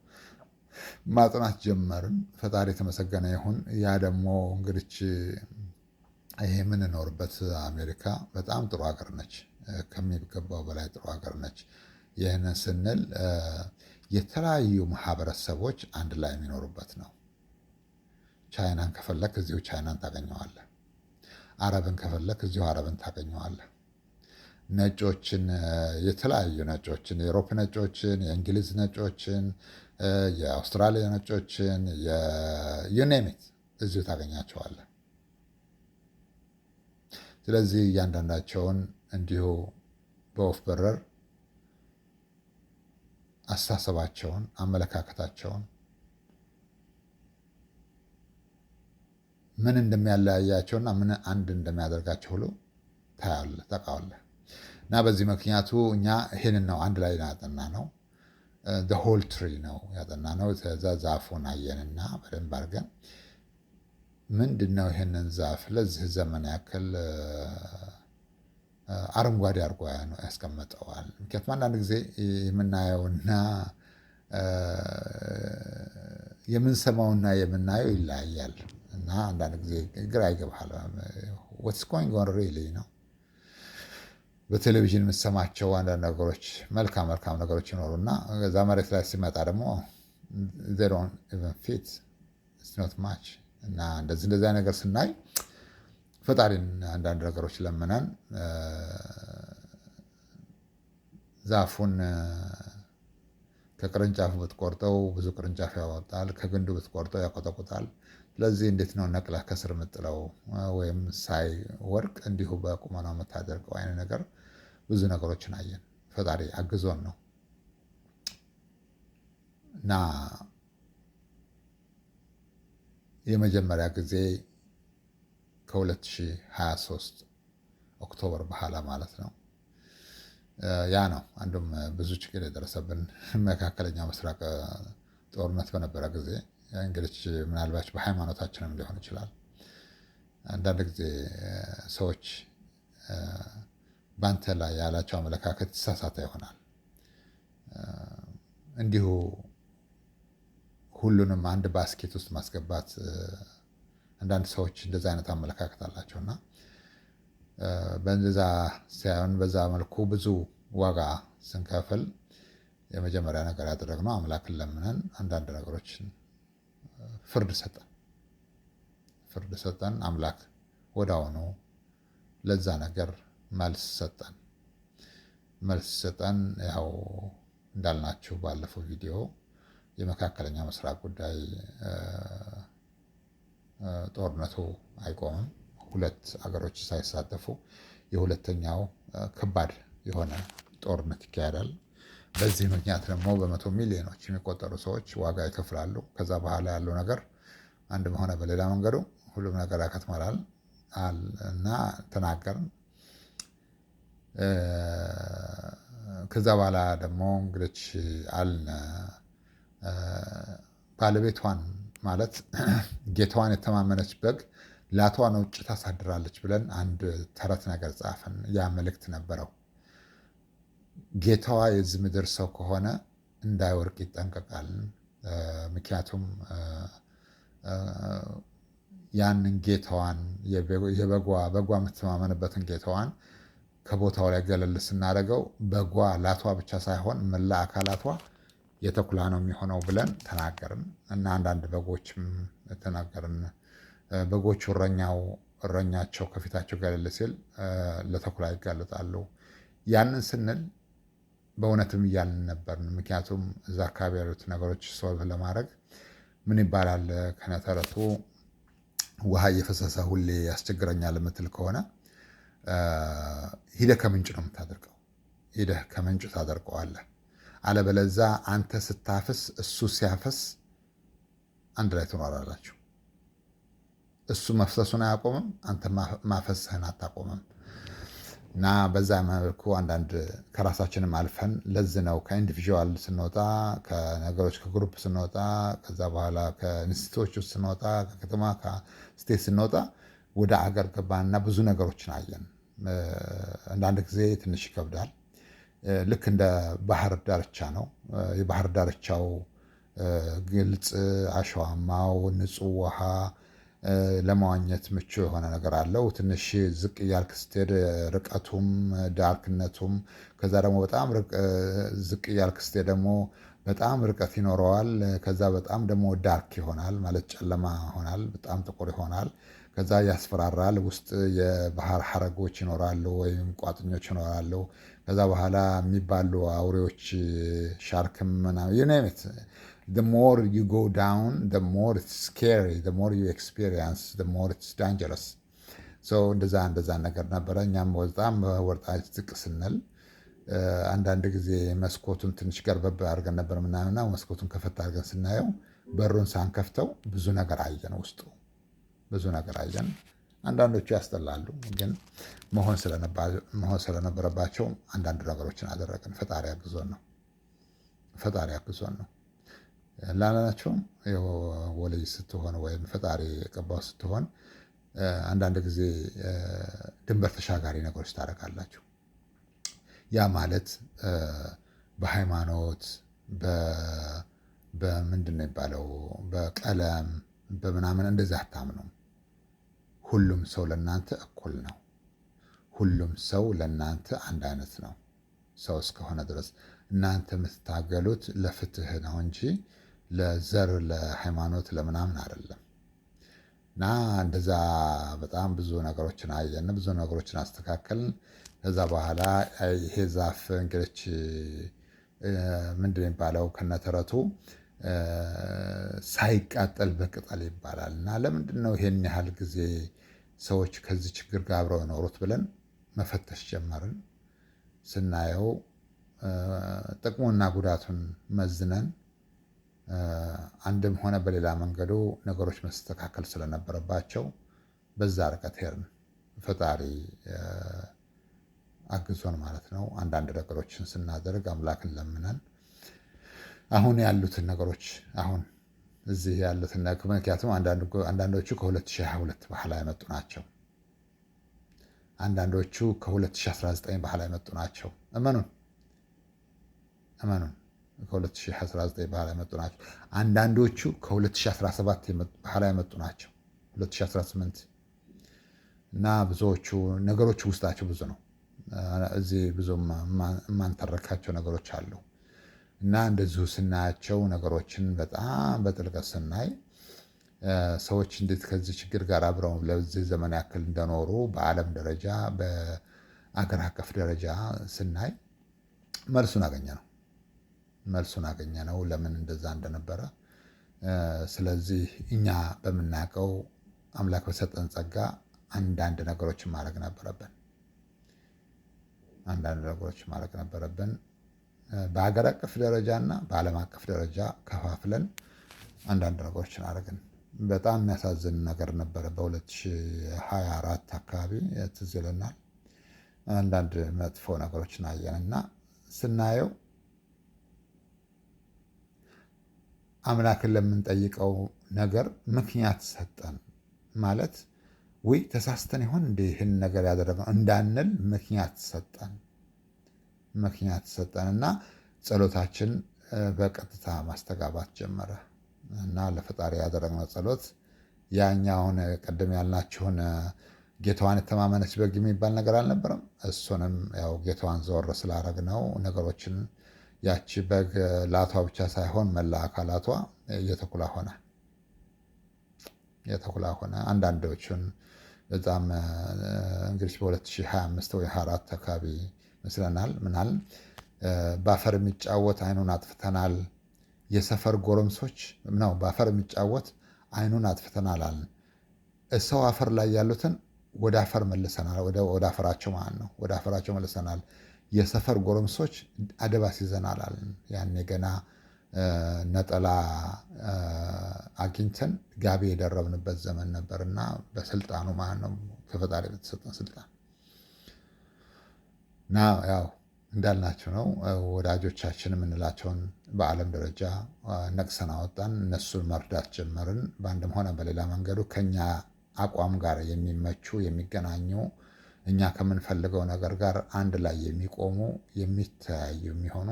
ማጥናት ጀመርን። ፈጣሪ የተመሰገነ ይሁን። ያ ደግሞ እንግዲህ ይሄ የምንኖርበት አሜሪካ በጣም ጥሩ ሀገር ነች። ከሚገባው በላይ ጥሩ ሀገር ነች። ይህንን ስንል የተለያዩ ማህበረሰቦች አንድ ላይ የሚኖሩበት ነው። ቻይናን ከፈለክ እዚሁ ቻይናን ታገኘዋለህ። አረብን ከፈለክ እዚሁ አረብን ታገኘዋለህ። ነጮችን፣ የተለያዩ ነጮችን፣ የአውሮፓ ነጮችን፣ የእንግሊዝ ነጮችን፣ የአውስትራሊያ ነጮችን፣ የዩኔሚት እዚሁ ታገኛቸዋለህ። ስለዚህ እያንዳንዳቸውን እንዲሁ በወፍ በረር አስተሳሰባቸውን፣ አመለካከታቸውን ምን እንደሚያለያያቸውና ምን አንድ እንደሚያደርጋቸው ሁሉ ታውቃለህ። እና በዚህ ምክንያቱ እኛ ይህንን ነው አንድ ላይ ያጠና ነው። ሆል ትሪ ነው ያጠና ነው። ዛፉን አየንና በደንብ አድርገን ምንድን ነው ይህንን ዛፍ ለዚህ ዘመን ያክል አረንጓዴ አድርጎ ያስቀምጠዋል። ምክንያቱም አንዳንድ ጊዜ የምናየውና የምንሰማውና የምናየው ይለያያል እና አንዳንድ ጊዜ ግራ ይገባሃል። ወትስ ጎይንግ ኦን ሪሊ ነው። በቴሌቪዥን የምትሰማቸው አንዳንድ ነገሮች መልካም ነገሮች ይኖሩና እዛ መሬት ላይ ሲመጣ ደግሞ they don't even fit, it's not much እና እንደዚህ ነገር ስናይ ፈጣሪን አንዳንድ ነገሮች ለምነን ዛፉን ከቅርንጫፉ ብትቆርጠው ብዙ ቅርንጫፍ ያወጣል፣ ከግንዱ ብትቆርጠው ያቆጠቁጣል። ስለዚህ እንዴት ነው ነቅለህ ከስር የምጥለው ወይም ሳይወድቅ እንዲሁ በቁመናው የምታደርገው አይነት ነገር ብዙ ነገሮችን አየን። ፈጣሪ አግዞን ነው እና የመጀመሪያ ጊዜ ከ2023 ኦክቶበር በኋላ ማለት ነው። ያ ነው አንዱም ብዙ ችግር የደረሰብን መካከለኛው ምስራቅ ጦርነት በነበረ ጊዜ እንግዲህ ምናልባት በሃይማኖታችንም ሊሆን ይችላል። አንዳንድ ጊዜ ሰዎች በአንተ ላይ ያላቸው አመለካከት ተሳሳተ ይሆናል። እንዲሁ ሁሉንም አንድ ባስኬት ውስጥ ማስገባት አንዳንድ ሰዎች እንደዛ አይነት አመለካከት አላቸው እና በዛ ሳይሆን በዛ መልኩ ብዙ ዋጋ ስንከፍል የመጀመሪያ ነገር ያደረግነው አምላክን ለምነን አንዳንድ ነገሮችን ፍርድ ሰጠን። አምላክ ወዲያውኑ ለዛ ነገር መልስ ሰጠን። ያው እንዳልናችሁ ባለፈው ቪዲዮ የመካከለኛ ምስራቅ ጉዳይ ጦርነቱ አይቆምም። ሁለት አገሮች ሳይሳተፉ የሁለተኛው ከባድ የሆነ ጦርነት ይካሄዳል። በዚህ ምክንያት ደግሞ በመቶ ሚሊዮኖች የሚቆጠሩ ሰዎች ዋጋ ይከፍላሉ። ከዛ በኋላ ያለው ነገር አንድም ሆነ በሌላ መንገዱ ሁሉም ነገር ያከትማል እና ተናገርን። ከዛ በኋላ ደግሞ እንግዲህ አልነ ባለቤቷን ማለት ጌታዋን የተማመነች በግ ላቷን ውጭ ታሳድራለች ብለን አንድ ተረት ነገር ጻፍን። ያ መልእክት ነበረው። ጌታዋ የዚህ ምድር ሰው ከሆነ እንዳይወርቅ ይጠንቀቃል። ምክንያቱም ያንን ጌታዋን በጓ የምትተማመንበትን ጌታዋን ከቦታው ላይ ገለል ስናደርገው በጓ ላቷ ብቻ ሳይሆን መላ አካላቷ የተኩላ ነው የሚሆነው ብለን ተናገርን እና አንዳንድ በጎችም ተናገርን። በጎቹ እረኛቸው ከፊታቸው ገለል ሲል ለተኩላ ይጋለጣሉ። ያንን ስንል በእውነትም እያልን ነበርን። ምክንያቱም እዛ አካባቢ ያሉት ነገሮች ሶልቭ ለማድረግ ምን ይባላል ከነተረቱ ውሃ እየፈሰሰ ሁሌ ያስቸግረኛል የምትል ከሆነ ሂደህ ከምንጭ ነው የምታደርገው። ሂደህ ከምንጭ ታደርገዋለህ። አለበለዛ አንተ ስታፍስ እሱ ሲያፈስ አንድ ላይ ትኖራላችሁ። እሱ መፍሰሱን አያቆምም፣ አንተ ማፈስህን አታቆምም። እና በዛ መልኩ አንዳንድ ከራሳችንም አልፈን ለዚህ ነው ከኢንዲቪዥዋል ስንወጣ፣ ከነገሮች ከግሩፕ ስንወጣ፣ ከዛ በኋላ ከኢንስቲትዩቶች ውስጥ ስንወጣ፣ ከከተማ ከስቴት ስንወጣ ወደ አገር ገባንና ብዙ ነገሮችን አየን። አንዳንድ ጊዜ ትንሽ ይከብዳል። ልክ እንደ ባህር ዳርቻ ነው። የባህር ዳርቻው ግልጽ፣ አሸዋማው፣ ንጹህ ውሃ ለመዋኘት ምቹ የሆነ ነገር አለው። ትንሽ ዝቅ እያልክ ስትሄድ ርቀቱም ዳርክነቱም፣ ከዛ ደግሞ በጣም ዝቅ እያልክ ስትሄድ ደግሞ በጣም ርቀት ይኖረዋል። ከዛ በጣም ደግሞ ዳርክ ይሆናል ማለት ጨለማ ይሆናል፣ በጣም ጥቁር ይሆናል። ከዛ ያስፈራራል። ውስጥ የባህር ሐረጎች ይኖራሉ ወይም ቋጥኞች ይኖራሉ። ከዛ በኋላ የሚባሉ አውሬዎች ሻርክም ምናምን ዩኔምት the more you go down, the more it's scary, the more you experience, the more it's dangerous. So እንደዛ ነገር ነበረ። እኛም በጣም ወርጣች ዝቅ ስንል አንዳንድ ጊዜ መስኮቱን ትንሽ ገርበብ አድርገን ነበር ምናምና መስኮቱን ከፈት አድርገን ስናየው በሩን ሳንከፍተው ብዙ ነገር አየን። ውስጡ ብዙ ነገር አየን። አንዳንዶቹ ያስጠላሉ፣ ግን መሆን ስለነበረባቸው አንዳንድ ነገሮችን አደረግን። ፈጣሪ አግዞን ነው ላላቸውም ወልይ ስትሆን ወይም ፈጣሪ የቀባው ስትሆን አንዳንድ ጊዜ ድንበር ተሻጋሪ ነገሮች ታደርጋላችሁ። ያ ማለት በሃይማኖት በምንድን ነው የሚባለው በቀለም በምናምን እንደዚህ አታምኑም። ሁሉም ሰው ለእናንተ እኩል ነው። ሁሉም ሰው ለእናንተ አንድ አይነት ነው። ሰው እስከሆነ ድረስ እናንተ የምትታገሉት ለፍትህ ነው እንጂ ለዘር ለሃይማኖት ለምናምን አይደለም። እና እንደዛ በጣም ብዙ ነገሮችን አየን፣ ብዙ ነገሮችን አስተካከልን። ከዛ በኋላ ይሄ ዛፍ እንግዲህ ምንድን ነው የሚባለው ከነተረቱ ሳይቃጠል በቅጠል ይባላል። እና ለምንድን ነው ይሄን ያህል ጊዜ ሰዎች ከዚህ ችግር ጋር አብረው የኖሩት ብለን መፈተሽ ጀመርን። ስናየው ጥቅሙና ጉዳቱን መዝነን አንድም ሆነ በሌላ መንገዱ ነገሮች መስተካከል ስለነበረባቸው በዛ ርቀት ሄድን። ፈጣሪ አግዞን ማለት ነው። አንዳንድ ነገሮችን ስናደርግ አምላክን ለምነን አሁን ያሉትን ነገሮች አሁን እዚህ ያሉትን ምክንያቱም አንዳንዶቹ ከ2022 በኋላ የመጡ ናቸው። አንዳንዶቹ ከ2019 በኋላ የመጡ ናቸው። እመኑን ከ2019 በኋላ የመጡ ናቸው። አንዳንዶቹ ከ2017 በኋላ የመጡ ናቸው። 2018 እና ብዙዎቹ ነገሮች ውስጣቸው ብዙ ነው። እዚህ ብዙ የማንተረካቸው ነገሮች አሉ። እና እንደዚሁ ስናያቸው ነገሮችን በጣም በጥልቀት ስናይ ሰዎች እንዴት ከዚህ ችግር ጋር አብረው ለዚህ ዘመን ያክል እንደኖሩ በዓለም ደረጃ በአገር አቀፍ ደረጃ ስናይ መልሱን አገኘ ነው ለምን እንደዛ እንደነበረ። ስለዚህ እኛ በምናውቀው አምላክ በሰጠን ጸጋ አንዳንድ ነገሮችን ማድረግ ነበረብን። በሀገር አቀፍ ደረጃ እና በዓለም አቀፍ ደረጃ ከፋፍለን አንዳንድ ነገሮችን አደረግን። በጣም የሚያሳዝን ነገር ነበረ። በ2024 አካባቢ ትዝ ይለናል አንዳንድ መጥፎ ነገሮችን አየን እና ስናየው አምላክን ለምንጠይቀው ነገር ምክንያት ሰጠን ማለት ወይ ተሳስተን ይሆን እንደ ይህን ነገር ያደረግነው እንዳንል ምክንያት ሰጠን። ምክንያት ሰጠንና ጸሎታችን በቀጥታ ማስተጋባት ጀመረ እና ለፈጣሪ ያደረግነው ጸሎት ያኛውን ቅድም ያልናችሁን ጌታዋን የተማመነች በግ የሚባል ነገር አልነበረም። እሱንም ያው ጌታዋን ዘወር ስላደረግነው ነገሮችን ያቺ በግ ላቷ ብቻ ሳይሆን መላ አካላቷ የተኩላ ሆነ። አንዳንዶቹን በጣም እንግዲህ በ2025 ወይ 24 አካባቢ ይመስለናል ምናል በአፈር የሚጫወት አይኑን አጥፍተናል፣ የሰፈር ጎረምሶች ነው በአፈር የሚጫወት አይኑን አጥፍተናል አልን። ሰው አፈር ላይ ያሉትን ወደ አፈር መልሰናል፣ ወደ አፈራቸው ማለት ነው፣ ወደ አፈራቸው መልሰናል። የሰፈር ጎረምሶች አደብ አስይዘናል አልን። ያኔ ገና ነጠላ አግኝተን ጋቢ የደረብንበት ዘመን ነበርና በስልጣኑ ማለት ነው፣ ከፈጣሪ በተሰጠን ስልጣን እና ያው እንዳልናቸው ነው። ወዳጆቻችን የምንላቸውን በዓለም ደረጃ ነቅሰን አወጣን። እነሱን መርዳት ጀመርን። በአንድም ሆነ በሌላ መንገዱ ከኛ አቋም ጋር የሚመቹ የሚገናኙ፣ እኛ ከምንፈልገው ነገር ጋር አንድ ላይ የሚቆሙ የሚተያዩ የሚሆኑ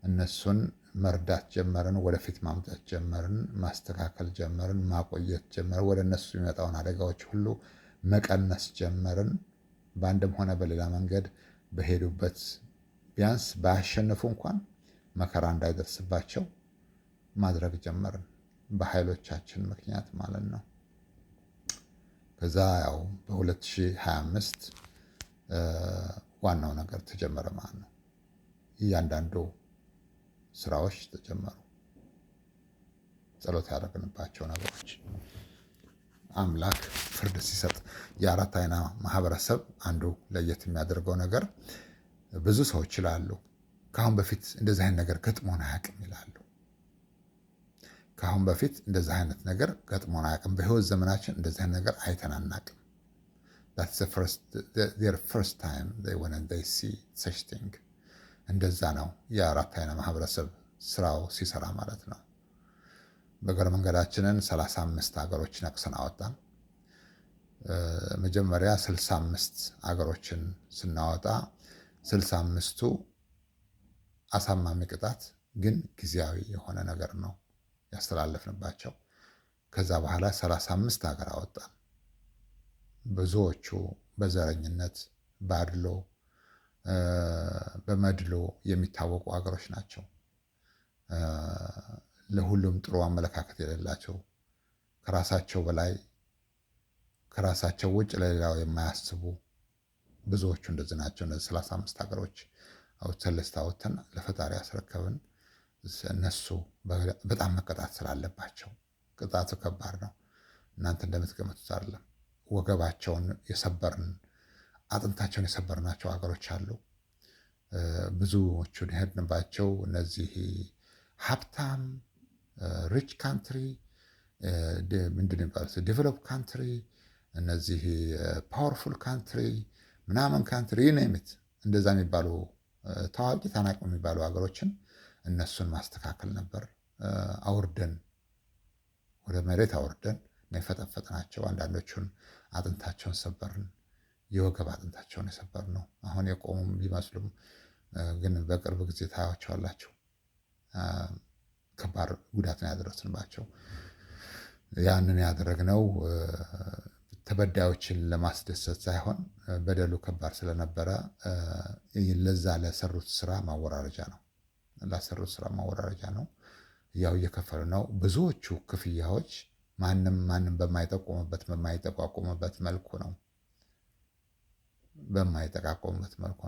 እነሱን መርዳት ጀመርን። ወደፊት ማምጣት ጀመርን። ማስተካከል ጀመርን። ማቆየት ጀመርን። ወደ እነሱ የሚመጣውን አደጋዎች ሁሉ መቀነስ ጀመርን። በአንድም ሆነ በሌላ መንገድ በሄዱበት ቢያንስ ባያሸንፉ እንኳን መከራ እንዳይደርስባቸው ማድረግ ጀመርን፣ በኃይሎቻችን ምክንያት ማለት ነው። ከዛ ያው በ2025 ዋናው ነገር ተጀመረ ማለት ነው። እያንዳንዱ ስራዎች ተጀመሩ። ጸሎት ያደረግንባቸው ነገሮች አምላክ ፍርድ ሲሰጥ የአራት አይና ማህበረሰብ አንዱ ለየት የሚያደርገው ነገር ብዙ ሰዎች ይላሉ ከአሁን በፊት እንደዚህ አይነት ነገር ገጥሞን አያውቅም ይላሉ። ከአሁን በፊት እንደዚህ አይነት ነገር ገጥሞን አያውቅም፣ በህይወት ዘመናችን እንደዚህ አይነት ነገር አይተን አናውቅም። that's their first time when they see such thing። እንደዛ ነው የአራት አይና ማህበረሰብ ስራው ሲሰራ ማለት ነው። በእግረ መንገዳችንን 35 ሀገሮች ነቅሰን አወጣን። መጀመሪያ 65 ሀገሮችን ስናወጣ 65ቱ አሳማሚ ቅጣት ግን ጊዜያዊ የሆነ ነገር ነው ያስተላለፍንባቸው። ከዛ በኋላ 35 ሀገር አወጣን። ብዙዎቹ በዘረኝነት ባድሎ በመድሎ የሚታወቁ ሀገሮች ናቸው። ለሁሉም ጥሩ አመለካከት የሌላቸው፣ ከራሳቸው በላይ ከራሳቸው ውጭ ለሌላው የማያስቡ ብዙዎቹ እንደዚህ ናቸው። እነዚህ 35 ሀገሮች አውጥተን ልስት አውጥተን ለፈጣሪ ያስረከብን። እነሱ በጣም መቀጣት ስላለባቸው፣ ቅጣቱ ከባድ ነው። እናንተ እንደምትገምቱት አይደለም። ወገባቸውን የሰበርን አጥንታቸውን የሰበርናቸው ሀገሮች አሉ። ብዙዎቹን የሄድንባቸው እነዚህ ሀብታም ሪች ካንትሪ ምንድን ይባላል ዴቨሎፕ ካንትሪ፣ እነዚህ ፓወርፉል ካንትሪ ምናምን ካንትሪ ኔምት እንደዛ የሚባሉ ታዋቂ ታናቂ የሚባሉ ሀገሮችን እነሱን ማስተካከል ነበር። አውርደን ወደ መሬት አውርደን ነው የፈጠፈጥናቸው። አንዳንዶቹን አጥንታቸውን ሰበርን፣ የወገብ አጥንታቸውን የሰበር ነው። አሁን የቆሙም ቢመስሉም ግን በቅርብ ጊዜ ታያቸዋላችሁ። ከባድ ጉዳት ነው ያደረስንባቸው። ያንን ያደረግነው ተበዳዮችን ለማስደሰት ሳይሆን በደሉ ከባድ ስለነበረ ለዛ ለሰሩት ስራ ማወራረጃ ነው። ላሰሩት ስራ ማወራረጃ ነው። ያው እየከፈሉ ነው። ብዙዎቹ ክፍያዎች ማንም በማይጠቋቁምበት መልኩ ነው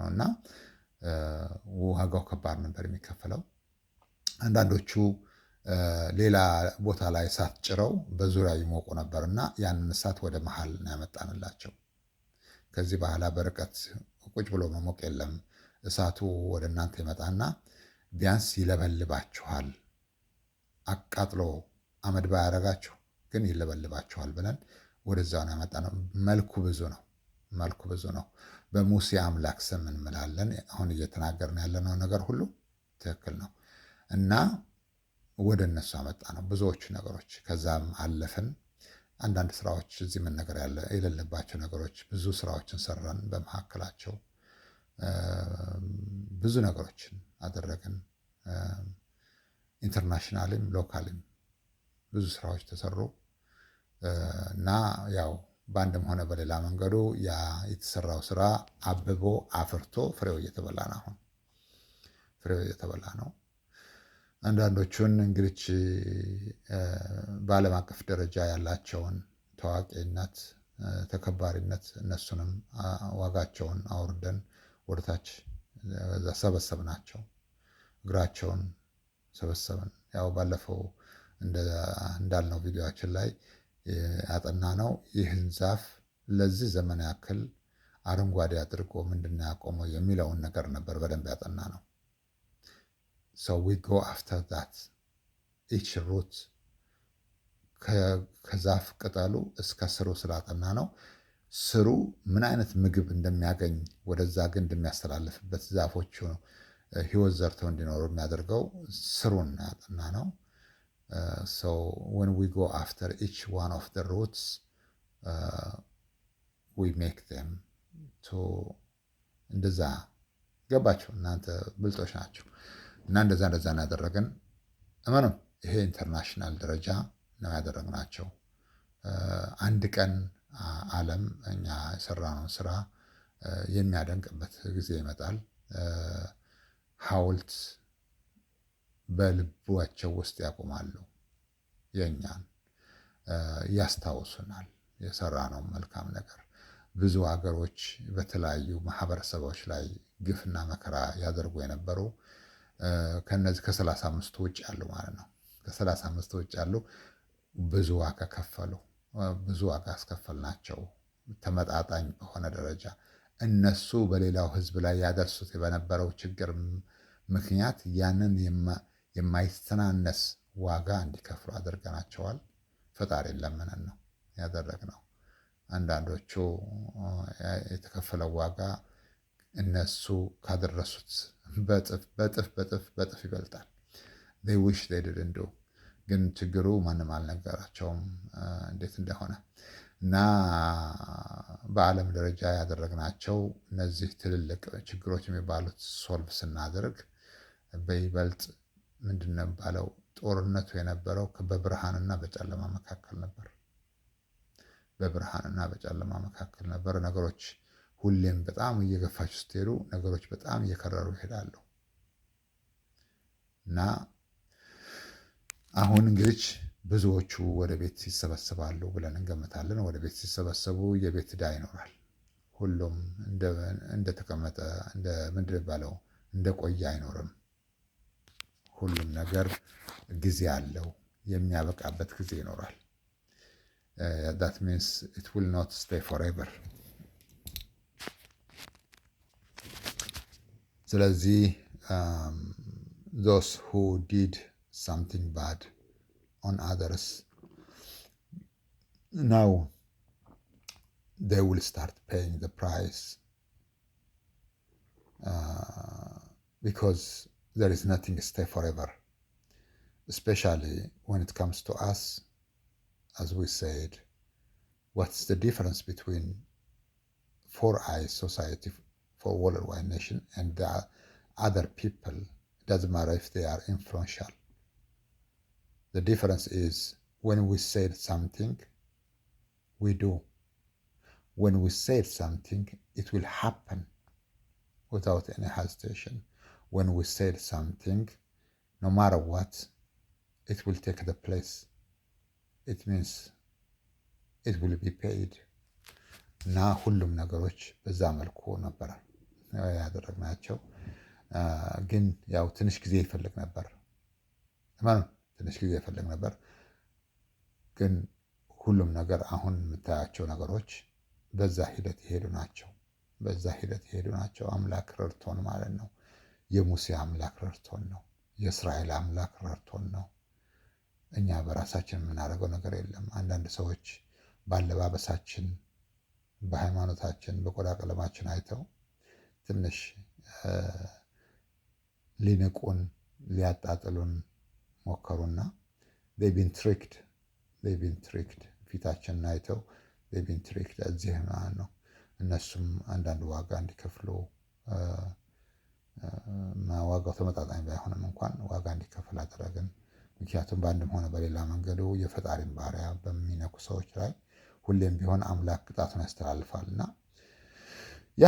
እና ዋጋው ከባድ ነበር የሚከፈለው። አንዳንዶቹ ሌላ ቦታ ላይ እሳት ጭረው በዙሪያ ይሞቁ ነበር እና ያንን እሳት ወደ መሀል ነው ያመጣንላቸው። ከዚህ በኋላ በርቀት ቁጭ ብሎ መሞቅ የለም። እሳቱ ወደ እናንተ ይመጣና ቢያንስ ይለበልባችኋል። አቃጥሎ አመድ ባያረጋችሁ ግን ይለበልባችኋል ብለን ወደዛው ነው ያመጣነው። መልኩ ብዙ ነው። በሙሴ አምላክ ስም እንምላለን። አሁን እየተናገርን ያለነው ነገር ሁሉ ትክክል ነው እና ወደ እነሱ አመጣ ነው ብዙዎቹ ነገሮች። ከዛም አለፍን። አንዳንድ ስራዎች እዚህ መነገር የሌለባቸው ነገሮች ብዙ ስራዎችን ሰራን በመካከላቸው። ብዙ ነገሮችን አደረግን። ኢንተርናሽናልም ሎካልም ብዙ ስራዎች ተሰሩ እና ያው በአንድም ሆነ በሌላ መንገዱ ያ የተሰራው ስራ አብቦ አፍርቶ ፍሬው እየተበላ ነው። አሁን ፍሬው እየተበላ ነው። አንዳንዶቹን እንግዲህ በዓለም አቀፍ ደረጃ ያላቸውን ታዋቂነት፣ ተከባሪነት እነሱንም ዋጋቸውን አውርደን ወደታች ሰበሰብናቸው። እግራቸውን ሰበሰብን። ያው ባለፈው እንዳልነው ቪዲዮችን ላይ ያጠና ነው ይህን ዛፍ ለዚህ ዘመን ያክል አረንጓዴ አድርጎ ምንድነው ያቆመው የሚለውን ነገር ነበር በደንብ ያጠና ነው። so we go after that each root ከዛፍ ቅጠሉ እስከ ስሩ ስላጠና ነው ስሩ ምን አይነት ምግብ እንደሚያገኝ ወደዛ ግንድ የሚያስተላልፍበት ዛፎቹ ህይወት ዘርተው እንዲኖሩ የሚያደርገው ስሩን ያጠና ነው። So when we go after each one of the roots, we make them to እንደዛ ገባችሁ እናንተ ብልጦች ናቸው። እና እንደዛ ነው ያደረግን። እመኑም ይሄ ኢንተርናሽናል ደረጃ ነው ያደረግናቸው። አንድ ቀን ዓለም እኛ የሰራነውን ስራ የሚያደንቅበት ጊዜ ይመጣል። ሐውልት በልባቸው ውስጥ ያቆማሉ። የኛን ያስታውሱናል የሰራነው መልካም ነገር። ብዙ ሀገሮች በተለያዩ ማህበረሰቦች ላይ ግፍና መከራ ያደርጉ የነበሩ ከነዚህ ከ35 ውጭ ያሉ ማለት ነው። ከ35 ውጭ ያሉ ብዙ ዋጋ ከፈሉ። ብዙ ዋጋ አስከፈልናቸው። ተመጣጣኝ በሆነ ደረጃ እነሱ በሌላው ህዝብ ላይ ያደርሱት በነበረው ችግር ምክንያት ያንን የማይስተናነስ ዋጋ እንዲከፍሉ አድርገናቸዋል። ፈጣሪን ለምነን ነው ያደረግነው። አንዳንዶቹ የተከፈለው ዋጋ እነሱ ካደረሱት በጥፍ ይበልጣል። they wish they didn't do ግን ችግሩ ማንም አልነገራቸውም እንዴት እንደሆነ እና በዓለም ደረጃ ያደረግናቸው እነዚህ ትልልቅ ችግሮች የሚባሉት ሶልቭ ስናደርግ በይበልጥ ምንድነው የሚባለው ጦርነቱ የነበረው በብርሃንና በጨለማ መካከል ነበር። በብርሃንና በጨለማ መካከል ነበር። ነገሮች ሁሌም በጣም እየገፋችሁ ስትሄዱ ነገሮች በጣም እየከረሩ ይሄዳሉ። እና አሁን እንግዲህ ብዙዎቹ ወደ ቤት ይሰበሰባሉ ብለን እንገምታለን። ወደ ቤት ሲሰበሰቡ የቤት ዕዳ ይኖራል። ሁሉም እንደተቀመጠ ምንድን የሚባለው እንደቆየ አይኖርም። ሁሉም ነገር ጊዜ አለው። የሚያበቃበት ጊዜ ይኖራል። that means it will not stay forever. ስለዚህ those who did something bad on others now they will start paying the price because there is nothing stay forever, especially when it comes to us. As we said, what's the difference between Four Eyes Society for Worldwide Nation and the other people? It doesn't matter if they are influential. The difference is when we said something, we do. When we said something, it will happen without any hesitation. When we said something, no matter what, it will take the place. It means it will be paid. እና ሁሉም ነገሮች በዛ መልኩ ነበረ ያደረግናቸው። ግን ያው ትንሽ ጊዜ ይፈልግ ነበር። ትንሽ ጊዜ ይፈልግ ነበር። ግን ሁሉም ነገር አሁን የምታያቸው ነገሮች በዛ ሂደት ይሄዱ ናቸው። በዛ ሂደት ይሄዱ ናቸው። አምላክ ረድቶን ማለት ነው። የሙሴ አምላክ ረድቶን ነው። የእስራኤል አምላክ ረድቶን ነው። እኛ በራሳችን የምናደርገው ነገር የለም። አንዳንድ ሰዎች ባለባበሳችን፣ በሃይማኖታችን፣ በቆዳ ቀለማችን አይተው ትንሽ ሊንቁን ሊያጣጥሉን ሞከሩና they've been tricked ፊታችንን አይተው they've been tricked እዚህ ማለት ነው። እነሱም አንዳንድ ዋጋ እንዲከፍሉ ዋጋው ተመጣጣኝ ባይሆንም እንኳን ዋጋ እንዲከፈል አደረግን። ምክንያቱም በአንድም ሆነ በሌላ መንገዱ የፈጣሪን ባሪያ በሚነኩ ሰዎች ላይ ሁሌም ቢሆን አምላክ ቅጣቱን ያስተላልፋል እና ያ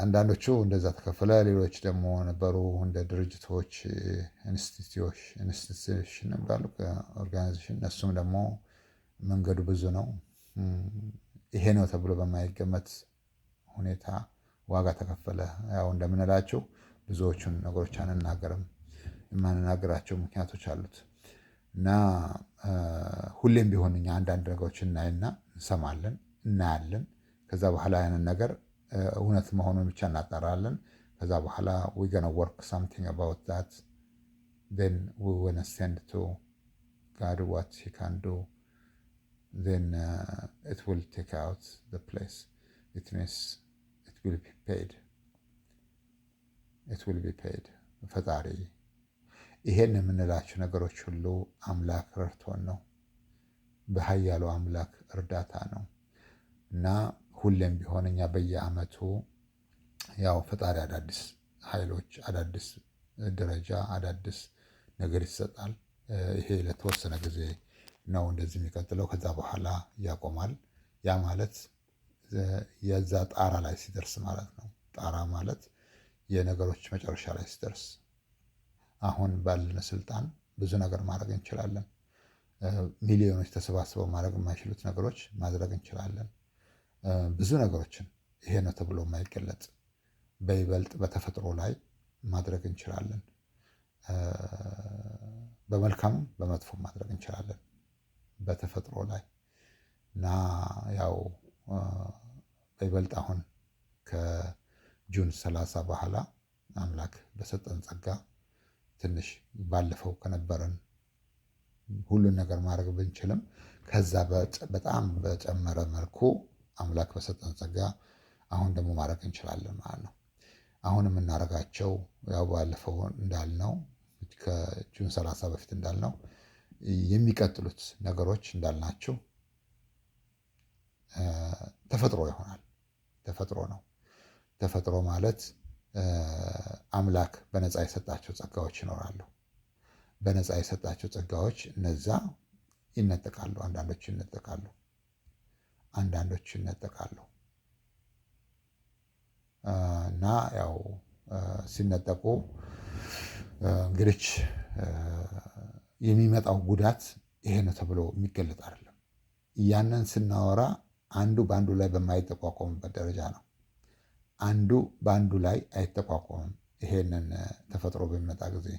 አንዳንዶቹ እንደዛ ተከፈለ። ሌሎች ደግሞ ነበሩ እንደ ድርጅቶች ኢንስቲትዩሽን ባሉ ኦርጋናይዜሽን፣ እነሱም ደግሞ መንገዱ ብዙ ነው። ይሄ ነው ተብሎ በማይገመት ሁኔታ ዋጋ ተከፈለ። ያው እንደምንላቸው ብዙዎቹን ነገሮች አንናገርም፣ የማንናገራቸው ምክንያቶች አሉት እና ሁሌም ቢሆን እኛ አንዳንድ ነገሮች እናይና እንሰማለን፣ እናያለን። ከዛ በኋላ ያንን ነገር እውነት መሆኑን ብቻ እናጣራለን። ከዛ በኋላ we gonna work something about that, then we wanna send to God what he can do, then it will take out the place. It means it will be paid. It will be paid. ፈጣሪ ይሄን የምንላቸው ነገሮች ሁሉ አምላክ ረድቶን ነው፣ በኃያሉ አምላክ እርዳታ ነው እና ሁሌም ቢሆን እኛ በየዓመቱ ያው ፈጣሪ አዳዲስ ኃይሎች፣ አዳዲስ ደረጃ፣ አዳዲስ ነገር ይሰጣል። ይሄ ለተወሰነ ጊዜ ነው እንደዚህ የሚቀጥለው። ከዛ በኋላ ያቆማል። ያ ማለት የዛ ጣራ ላይ ሲደርስ ማለት ነው። ጣራ ማለት የነገሮች መጨረሻ ላይ ሲደርስ አሁን ባለን ስልጣን ብዙ ነገር ማድረግ እንችላለን። ሚሊዮኖች ተሰባስበው ማድረግ የማይችሉት ነገሮች ማድረግ እንችላለን። ብዙ ነገሮችን ይሄ ነው ተብሎ የማይገለጥ በይበልጥ በተፈጥሮ ላይ ማድረግ እንችላለን። በመልካምም በመጥፎም ማድረግ እንችላለን በተፈጥሮ ላይ እና ያው በይበልጥ አሁን ከጁን 30 በኋላ አምላክ በሰጠን ጸጋ ትንሽ ባለፈው ከነበረን ሁሉን ነገር ማድረግ ብንችልም ከዛ በጣም በጨመረ መልኩ አምላክ በሰጠን ጸጋ አሁን ደግሞ ማድረግ እንችላለን ማለት ነው። አሁን የምናደርጋቸው ያው ባለፈው እንዳልነው ከጁን 30 በፊት እንዳልነው የሚቀጥሉት ነገሮች እንዳልናቸው ተፈጥሮ ይሆናል። ተፈጥሮ ነው። ተፈጥሮ ማለት አምላክ በነፃ የሰጣቸው ጸጋዎች ይኖራሉ። በነፃ የሰጣቸው ጸጋዎች እነዛ ይነጠቃሉ። አንዳንዶቹ ይነጠቃሉ፣ አንዳንዶቹ ይነጠቃሉ እና ያው ሲነጠቁ እንግዲህ የሚመጣው ጉዳት ይሄ ነው ተብሎ የሚገለጥ አይደለም። ያንን ስናወራ አንዱ በአንዱ ላይ በማይጠቋቋምበት ደረጃ ነው። አንዱ በአንዱ ላይ አይጠቋቋምም። ይሄንን ተፈጥሮ በሚመጣ ጊዜ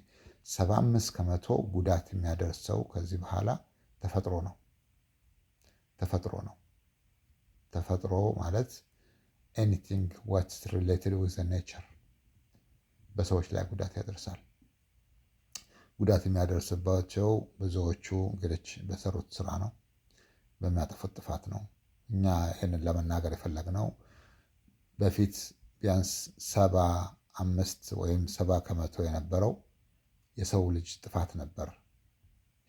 75% ጉዳት የሚያደርሰው ከዚህ በኋላ ተፈጥሮ ነው። ተፈጥሮ ነው። ተፈጥሮ ማለት ኤኒቲንግ ዋትስ ሪሌትድ ዊዝ ኔቸር በሰዎች ላይ ጉዳት ያደርሳል። ጉዳት የሚያደርስባቸው ብዙዎቹ እንግዲህ በሰሩት ስራ ነው፣ በሚያጠፉት ጥፋት ነው። እኛ ይህንን ለመናገር የፈለግነው በፊት ቢያንስ 75 ወይም 70% የነበረው የሰው ልጅ ጥፋት ነበር፣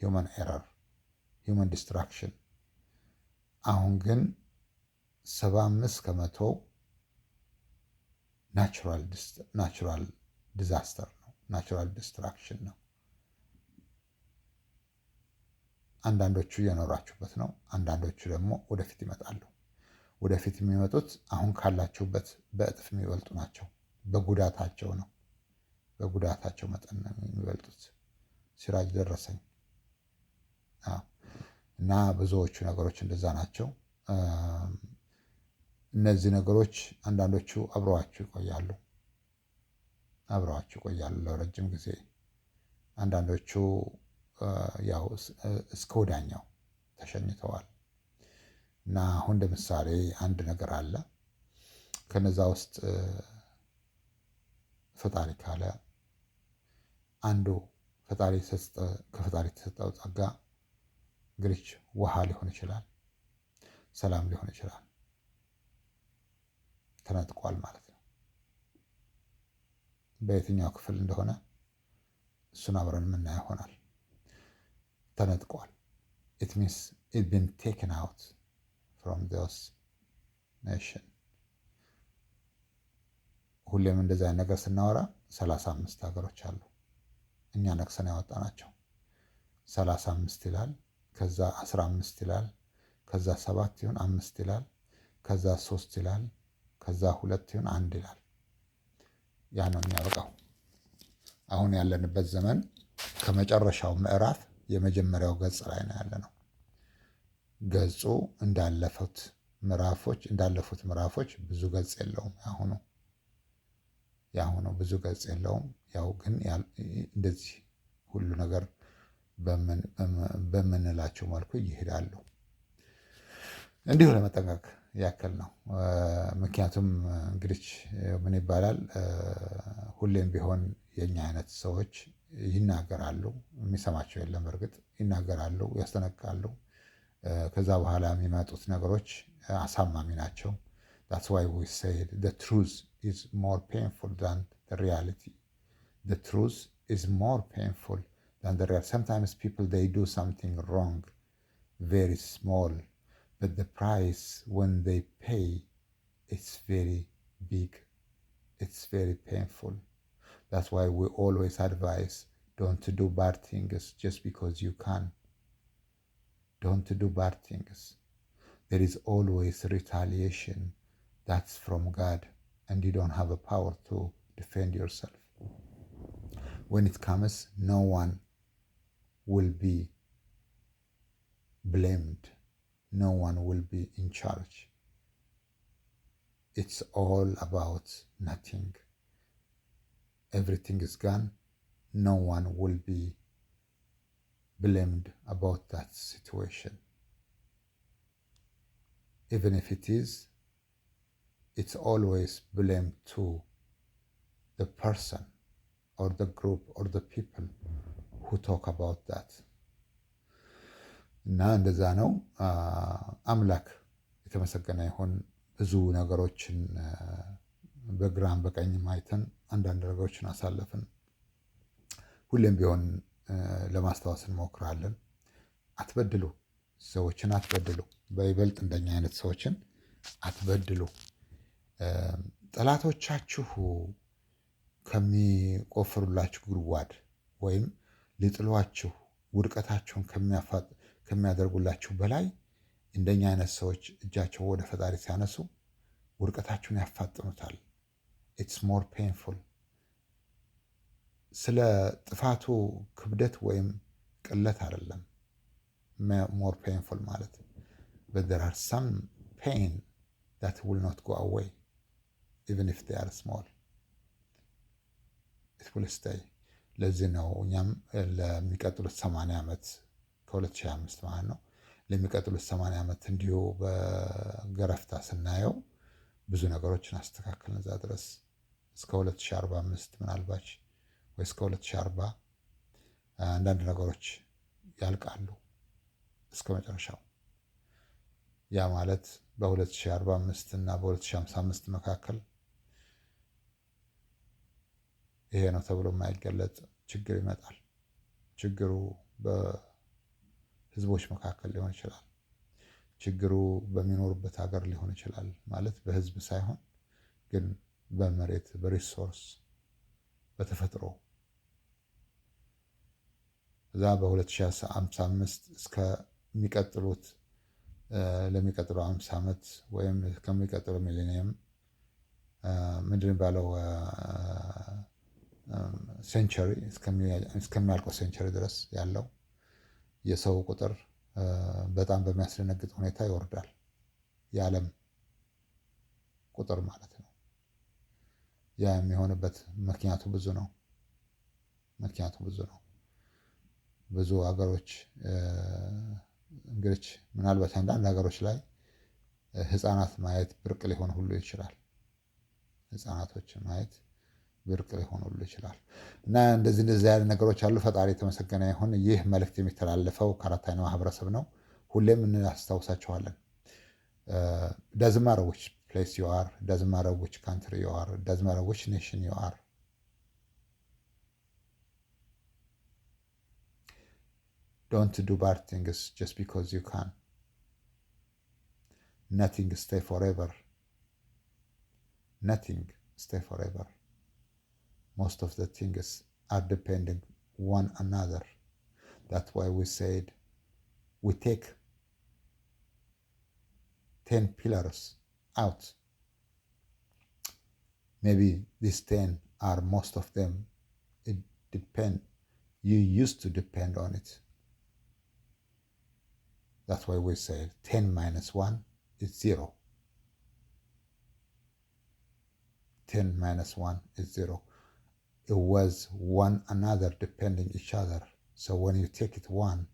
ሂውመን ኤረር፣ ሂውመን ዲስትራክሽን። አሁን ግን 75% ናቹራል ዲዛስተር ነው፣ ናቹራል ዲስትራክሽን ነው። አንዳንዶቹ እየኖራችሁበት ነው፣ አንዳንዶቹ ደግሞ ወደፊት ይመጣሉ። ወደፊት የሚመጡት አሁን ካላችሁበት በእጥፍ የሚበልጡ ናቸው። በጉዳታቸው ነው፣ በጉዳታቸው መጠን ነው የሚበልጡት። ሲራጅ ደረሰኝ እና ብዙዎቹ ነገሮች እንደዛ ናቸው። እነዚህ ነገሮች አንዳንዶቹ አብረዋችሁ ይቆያሉ፣ አብረዋችሁ ይቆያሉ ለረጅም ጊዜ። አንዳንዶቹ ያው እስከ ወዳኛው ተሸኝተዋል። እና አሁን ለምሳሌ አንድ ነገር አለ። ከነዛ ውስጥ ፈጣሪ ካለ አንዱ ከፈጣሪ የተሰጠው ጸጋ እንግዲህ ውሃ ሊሆን ይችላል፣ ሰላም ሊሆን ይችላል። ተነጥቋል ማለት ነው። በየትኛው ክፍል እንደሆነ እሱን አብረን የምናየው ይሆናል። ተነጥቋል። it means it's been taken out from those nation ሁሌም እንደዚህ አይነት ነገር ስናወራ 35 ሀገሮች አሉ እኛ ነቅሰን ያወጣናቸው። 35 ይላል፣ ከዛ 15 ይላል፣ ከዛ 7 ይሁን 5 ይላል፣ ከዛ 3 ይላል፣ ከዛ 2 ይሁን 1 ይላል። ያ ነው የሚያበቃው። አሁን ያለንበት ዘመን ከመጨረሻው ምዕራፍ የመጀመሪያው ገጽ ላይ ነው ያለነው። ገጹ እንዳለፉት ምዕራፎች ብዙ ገጽ የለውም። ያሁኑ ብዙ ገጽ የለውም። ያው ግን እንደዚህ ሁሉ ነገር በምንላቸው መልኩ ይሄዳሉ። እንዲሁ ለመጠንቀቅ ያክል ነው። ምክንያቱም እንግዲህ ምን ይባላል፣ ሁሌም ቢሆን የኛ አይነት ሰዎች ይናገራሉ፣ የሚሰማቸው የለም። በእርግጥ ይናገራሉ፣ ያስጠነቅቃሉ። ከዛ በኋላ የሚመጡት ነገሮች አሳማሚ ናቸው። that's why we said the truth is more painful than the reality. The truth is more painful than the reality. Sometimes people, they do something wrong, very small, but the price when they pay, it's very big. It's very painful. That's why we always advise, don't do bad things just because you can. Don't do bad things. There is always retaliation. That's from God, and you don't have a power to defend yourself. When it comes, no one will be blamed. No one will be in charge. It's all about nothing. Everything is gone. No one will be blamed about that situation. Even if it is, it's always blamed to the person or the group or the people who talk about that. እና እንደዛ ነው። አምላክ የተመሰገነ ይሁን። ብዙ ነገሮችን በግራም በቀኝም አይተን አንዳንድ ነገሮችን አሳለፍን። ሁሌም ቢሆን ለማስታወስ እንሞክራለን። አትበድሉ፣ ሰዎችን አትበድሉ። በይበልጥ እንደኛ አይነት ሰዎችን አትበድሉ። ጠላቶቻችሁ ከሚቆፍሩላችሁ ጉድጓድ ወይም ሊጥሏችሁ ውድቀታችሁን ከሚያደርጉላችሁ በላይ እንደኛ አይነት ሰዎች እጃቸው ወደ ፈጣሪ ሲያነሱ ውድቀታችሁን ያፋጥኑታል። ኢትስ ሞር ፔንፉል። ስለ ጥፋቱ ክብደት ወይም ቅለት አይደለም ሞር ፔንፉል ማለት። but there are some pain that will not go away even if they are small. it will stay. ለዚህ ነው እኛም ለሚቀጥሉት 80 ዓመት ከ2025 ማለት ነው ለሚቀጥሉት 80 ዓመት እንዲሁ በገረፍታ ስናየው ብዙ ነገሮችን አስተካክለን እዛ ድረስ እስከ 2045 ምናልባት ወይ እስከ 2040 አንዳንድ ነገሮች ያልቃሉ እስከ መጨረሻው። ያ ማለት በ2045 እና በ2055 መካከል ይሄ ነው ተብሎ የማይገለጽ ችግር ይመጣል። ችግሩ በህዝቦች መካከል ሊሆን ይችላል። ችግሩ በሚኖሩበት ሀገር ሊሆን ይችላል። ማለት በህዝብ ሳይሆን ግን በመሬት በሪሶርስ በተፈጥሮ እዛ በ2055 እስከሚቀጥሉት ለሚቀጥለው 50 ዓመት ወይም ከሚቀጥለው ሚሊኒየም ምንድን ባለው ሴንቸሪ እስከሚያልቀው ሴንቸሪ ድረስ ያለው የሰው ቁጥር በጣም በሚያስደነግጥ ሁኔታ ይወርዳል። የዓለም ቁጥር ማለት ነው። ያ የሚሆንበት ምክንያቱ ብዙ ነው። ብዙ ሀገሮች እንግዲህ ምናልባት አንዳንድ ሀገሮች ላይ ህፃናት ማየት ብርቅ ሊሆን ሁሉ ይችላል። ህፃናቶችን ማየት ብርቅ ሊሆን ሁሉ ይችላል። እና እንደዚህ ያለ ነገሮች አሉ። ፈጣሪ የተመሰገነ ይሁን። ይህ መልእክት የሚተላለፈው ከአራት አይነት ማህበረሰብ ነው። ሁሌም እናስታውሳቸዋለን። doesn't matter which place you are, doesn't matter which country you are, doesn't matter which nation you are. Don't do bad things just because you can. Nothing stay forever. Nothing stay forever. Most of the things are depending one another. That's why we said we take 10 pillars out. Maybe these 10 are most of them. It depend. You used to depend on it. That's why we say 10 minus 1 is 0. 10 minus 1 is 0. It was one another depending each other. So when you take it 1,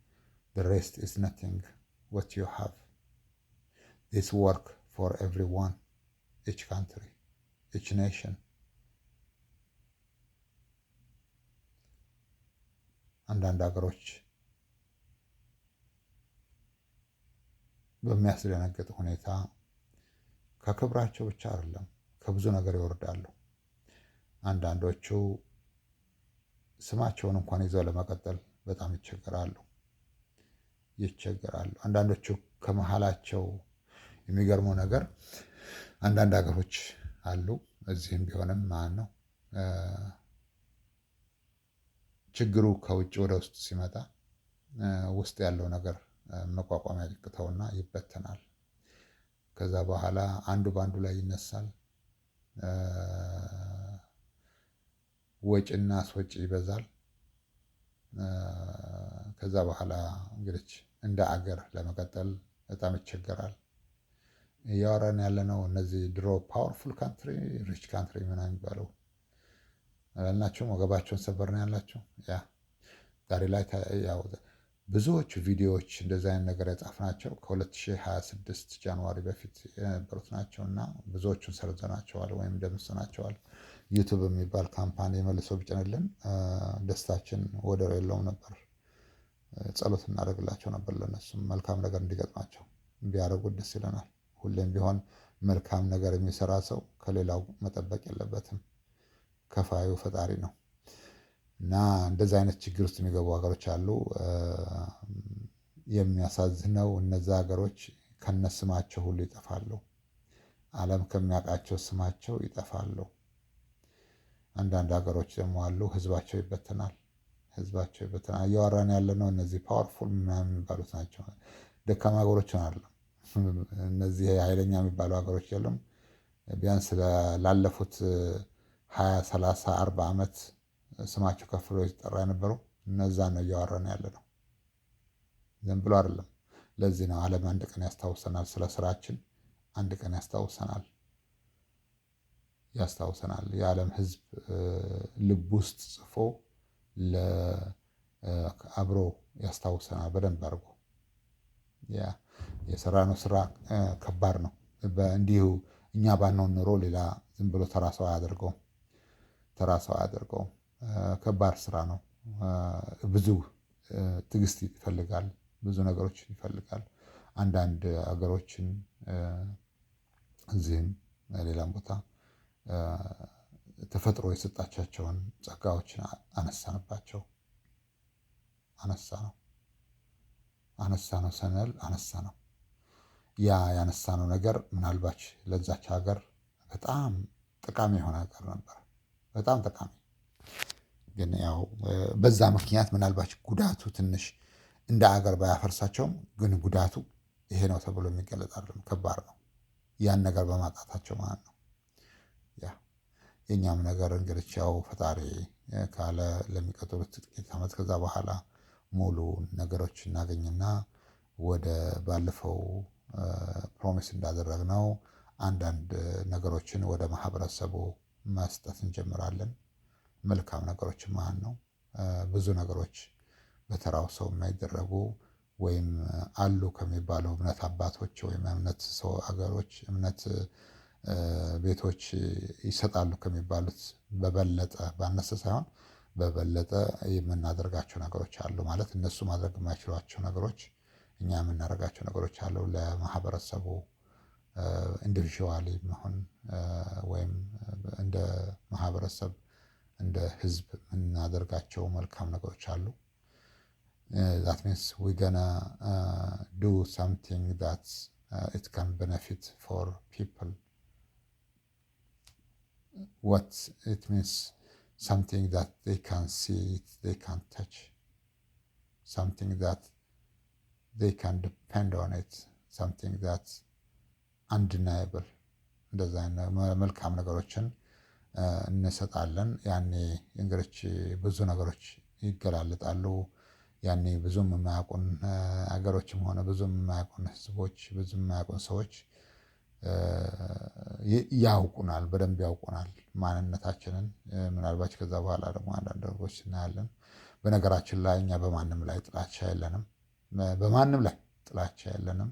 the rest is nothing what you have. This work for everyone, each country, each nation. አንዳንድ ሀገሮች በሚያስደነግጥ ሁኔታ ከክብራቸው ብቻ አይደለም ከብዙ ነገር ይወርዳሉ። አንዳንዶቹ ስማቸውን እንኳን ይዘው ለመቀጠል በጣም ይቸገራሉ። አንዳንዶቹ ከመሃላቸው የሚገርመው ነገር አንዳንድ ሀገሮች አሉ እዚህም ቢሆንም ማን ነው ችግሩ ከውጭ ወደ ውስጥ ሲመጣ ውስጥ ያለው ነገር መቋቋም ያቅተውና ይበተናል። ከዛ በኋላ አንዱ ባንዱ ላይ ይነሳል። ወጪና አስወጪ ይበዛል። ከዛ በኋላ እንግዲህ እንደ አገር ለመቀጠል በጣም ይቸገራል። እያወራን ያለነው እነዚህ ድሮ ፓወርፉል ካንትሪ ሪች ካንትሪ ምናምን የሚባለው ያልናቸውም ወገባቸውን ሰበር ነው ያላቸው። ያ ዛሬ ላይ ያው ብዙዎቹ ቪዲዮዎች እንደዚህ አይነት ነገር የጻፍናቸው ከ2026 ጃንዋሪ በፊት የነበሩት ናቸው እና ብዙዎቹን ሰርዘናቸዋል ወይም ደምስናቸዋል። ዩቱብ የሚባል ካምፓኒ መልሶ ቢጭንልን ደስታችን ወደር የለውም ነበር። ጸሎት እናደርግላቸው ነበር ለነሱም መልካም ነገር እንዲገጥማቸው ቢያደርጉት ደስ ይለናል። ሁሌም ቢሆን መልካም ነገር የሚሰራ ሰው ከሌላው መጠበቅ የለበትም። ከፋዩ ፈጣሪ ነው እና እንደዚህ አይነት ችግር ውስጥ የሚገቡ ሀገሮች አሉ። የሚያሳዝነው እነዛ ሀገሮች ከነስማቸው ሁሉ ይጠፋሉ። ዓለም ከሚያውቃቸው ስማቸው ይጠፋሉ። አንዳንድ ሀገሮች ደግሞ አሉ ህዝባቸው ይበተናል። እያወራን ያለነው እነዚህ ፓወርፉል ምናምን የሚባሉት ናቸው። ደካማ ሀገሮችን አለ እነዚህ ኃይለኛ የሚባሉ ሀገሮች የሉም። ቢያንስ ላለፉት 20 30 40 ዓመት ስማቸው ከፍ ብሎ ይጠራ የነበሩ እነዛ ነው እያወራን ያለነው። ዝም ብሎ አይደለም። ለዚህ ነው ዓለም አንድ ቀን ያስታውሰናል። ስለ ስራችን አንድ ቀን ያስታውሰናል። የዓለም ህዝብ ልብ ውስጥ ጽፎ አብሮ ያስታውሰናል በደንብ አድርጎ። ያ የሰራነው ስራ ከባድ ነው። እንዲሁ እኛ ባንሆን ኖሮ ሌላ ዝም ብሎ ተራ ሰው አያደርገውም። ከባድ ስራ ነው። ብዙ ትዕግስት ይፈልጋል። ብዙ ነገሮች ይፈልጋል። አንዳንድ ሀገሮችን እዚህም ሌላም ቦታ ተፈጥሮ የሰጣቻቸውን ጸጋዎችን አነሳንባቸው። አነሳነው ስንል አነሳነው። ያ ያነሳነው ነገር ምናልባት ለዛች ሀገር በጣም ጠቃሚ የሆነ ነገር ነበር። በጣም ጠቃሚ ግን ያው በዛ ምክንያት ምናልባት ጉዳቱ ትንሽ እንደ አገር ባያፈርሳቸውም ግን ጉዳቱ ይሄ ነው ተብሎ የሚገለጥ አይደለም። ከባድ ነው ያን ነገር በማጣታቸው ማለት ነው። ያ የኛም ነገር እንግዲህ ያው ፈጣሪ ካለ ለሚቀጥሉት ጥቂት ዓመት ከዛ በኋላ ሙሉ ነገሮች እናገኝና ወደ ባለፈው ፕሮሚስ እንዳደረግነው አንዳንድ ነገሮችን ወደ ማህበረሰቡ መስጠት እንጀምራለን። መልካም ነገሮች ማለት ነው። ብዙ ነገሮች በተራው ሰው የማይደረጉ ወይም አሉ ከሚባሉ እምነት አባቶች ወይም እምነት ሰው አገሮች እምነት ቤቶች ይሰጣሉ ከሚባሉት በበለጠ ባነሰ ሳይሆን በበለጠ የምናደርጋቸው ነገሮች አሉ። ማለት እነሱ ማድረግ የማይችሏቸው ነገሮች እኛ የምናደርጋቸው ነገሮች አሉ። ለማህበረሰቡ ኢንዲቪዥዋሊ መሆን ወይም እንደ ማህበረሰብ እንደ ህዝብ የምናደርጋቸው መልካም ነገሮች አሉ። that means we're gonna do something that it can benefit for people what it means, something that they can see it, they can touch, something that they can depend on it, something that's undeniable። እንደዛ መልካም ነገሮችን እንሰጣለን። ያኔ እንግዲህ ብዙ ነገሮች ይገላለጣሉ። ያኔ ብዙም የማያውቁን አገሮችም ሆነ ብዙም የማያውቁን ህዝቦች፣ ብዙም የማያውቁን ሰዎች ያውቁናል፣ በደንብ ያውቁናል ማንነታችንን። ምናልባት ከዛ በኋላ ደግሞ አንዳንድ ነገሮች እናያለን። በነገራችን ላይ እኛ በማንም ላይ ጥላቻ የለንም፣ በማንም ላይ ጥላቻ የለንም።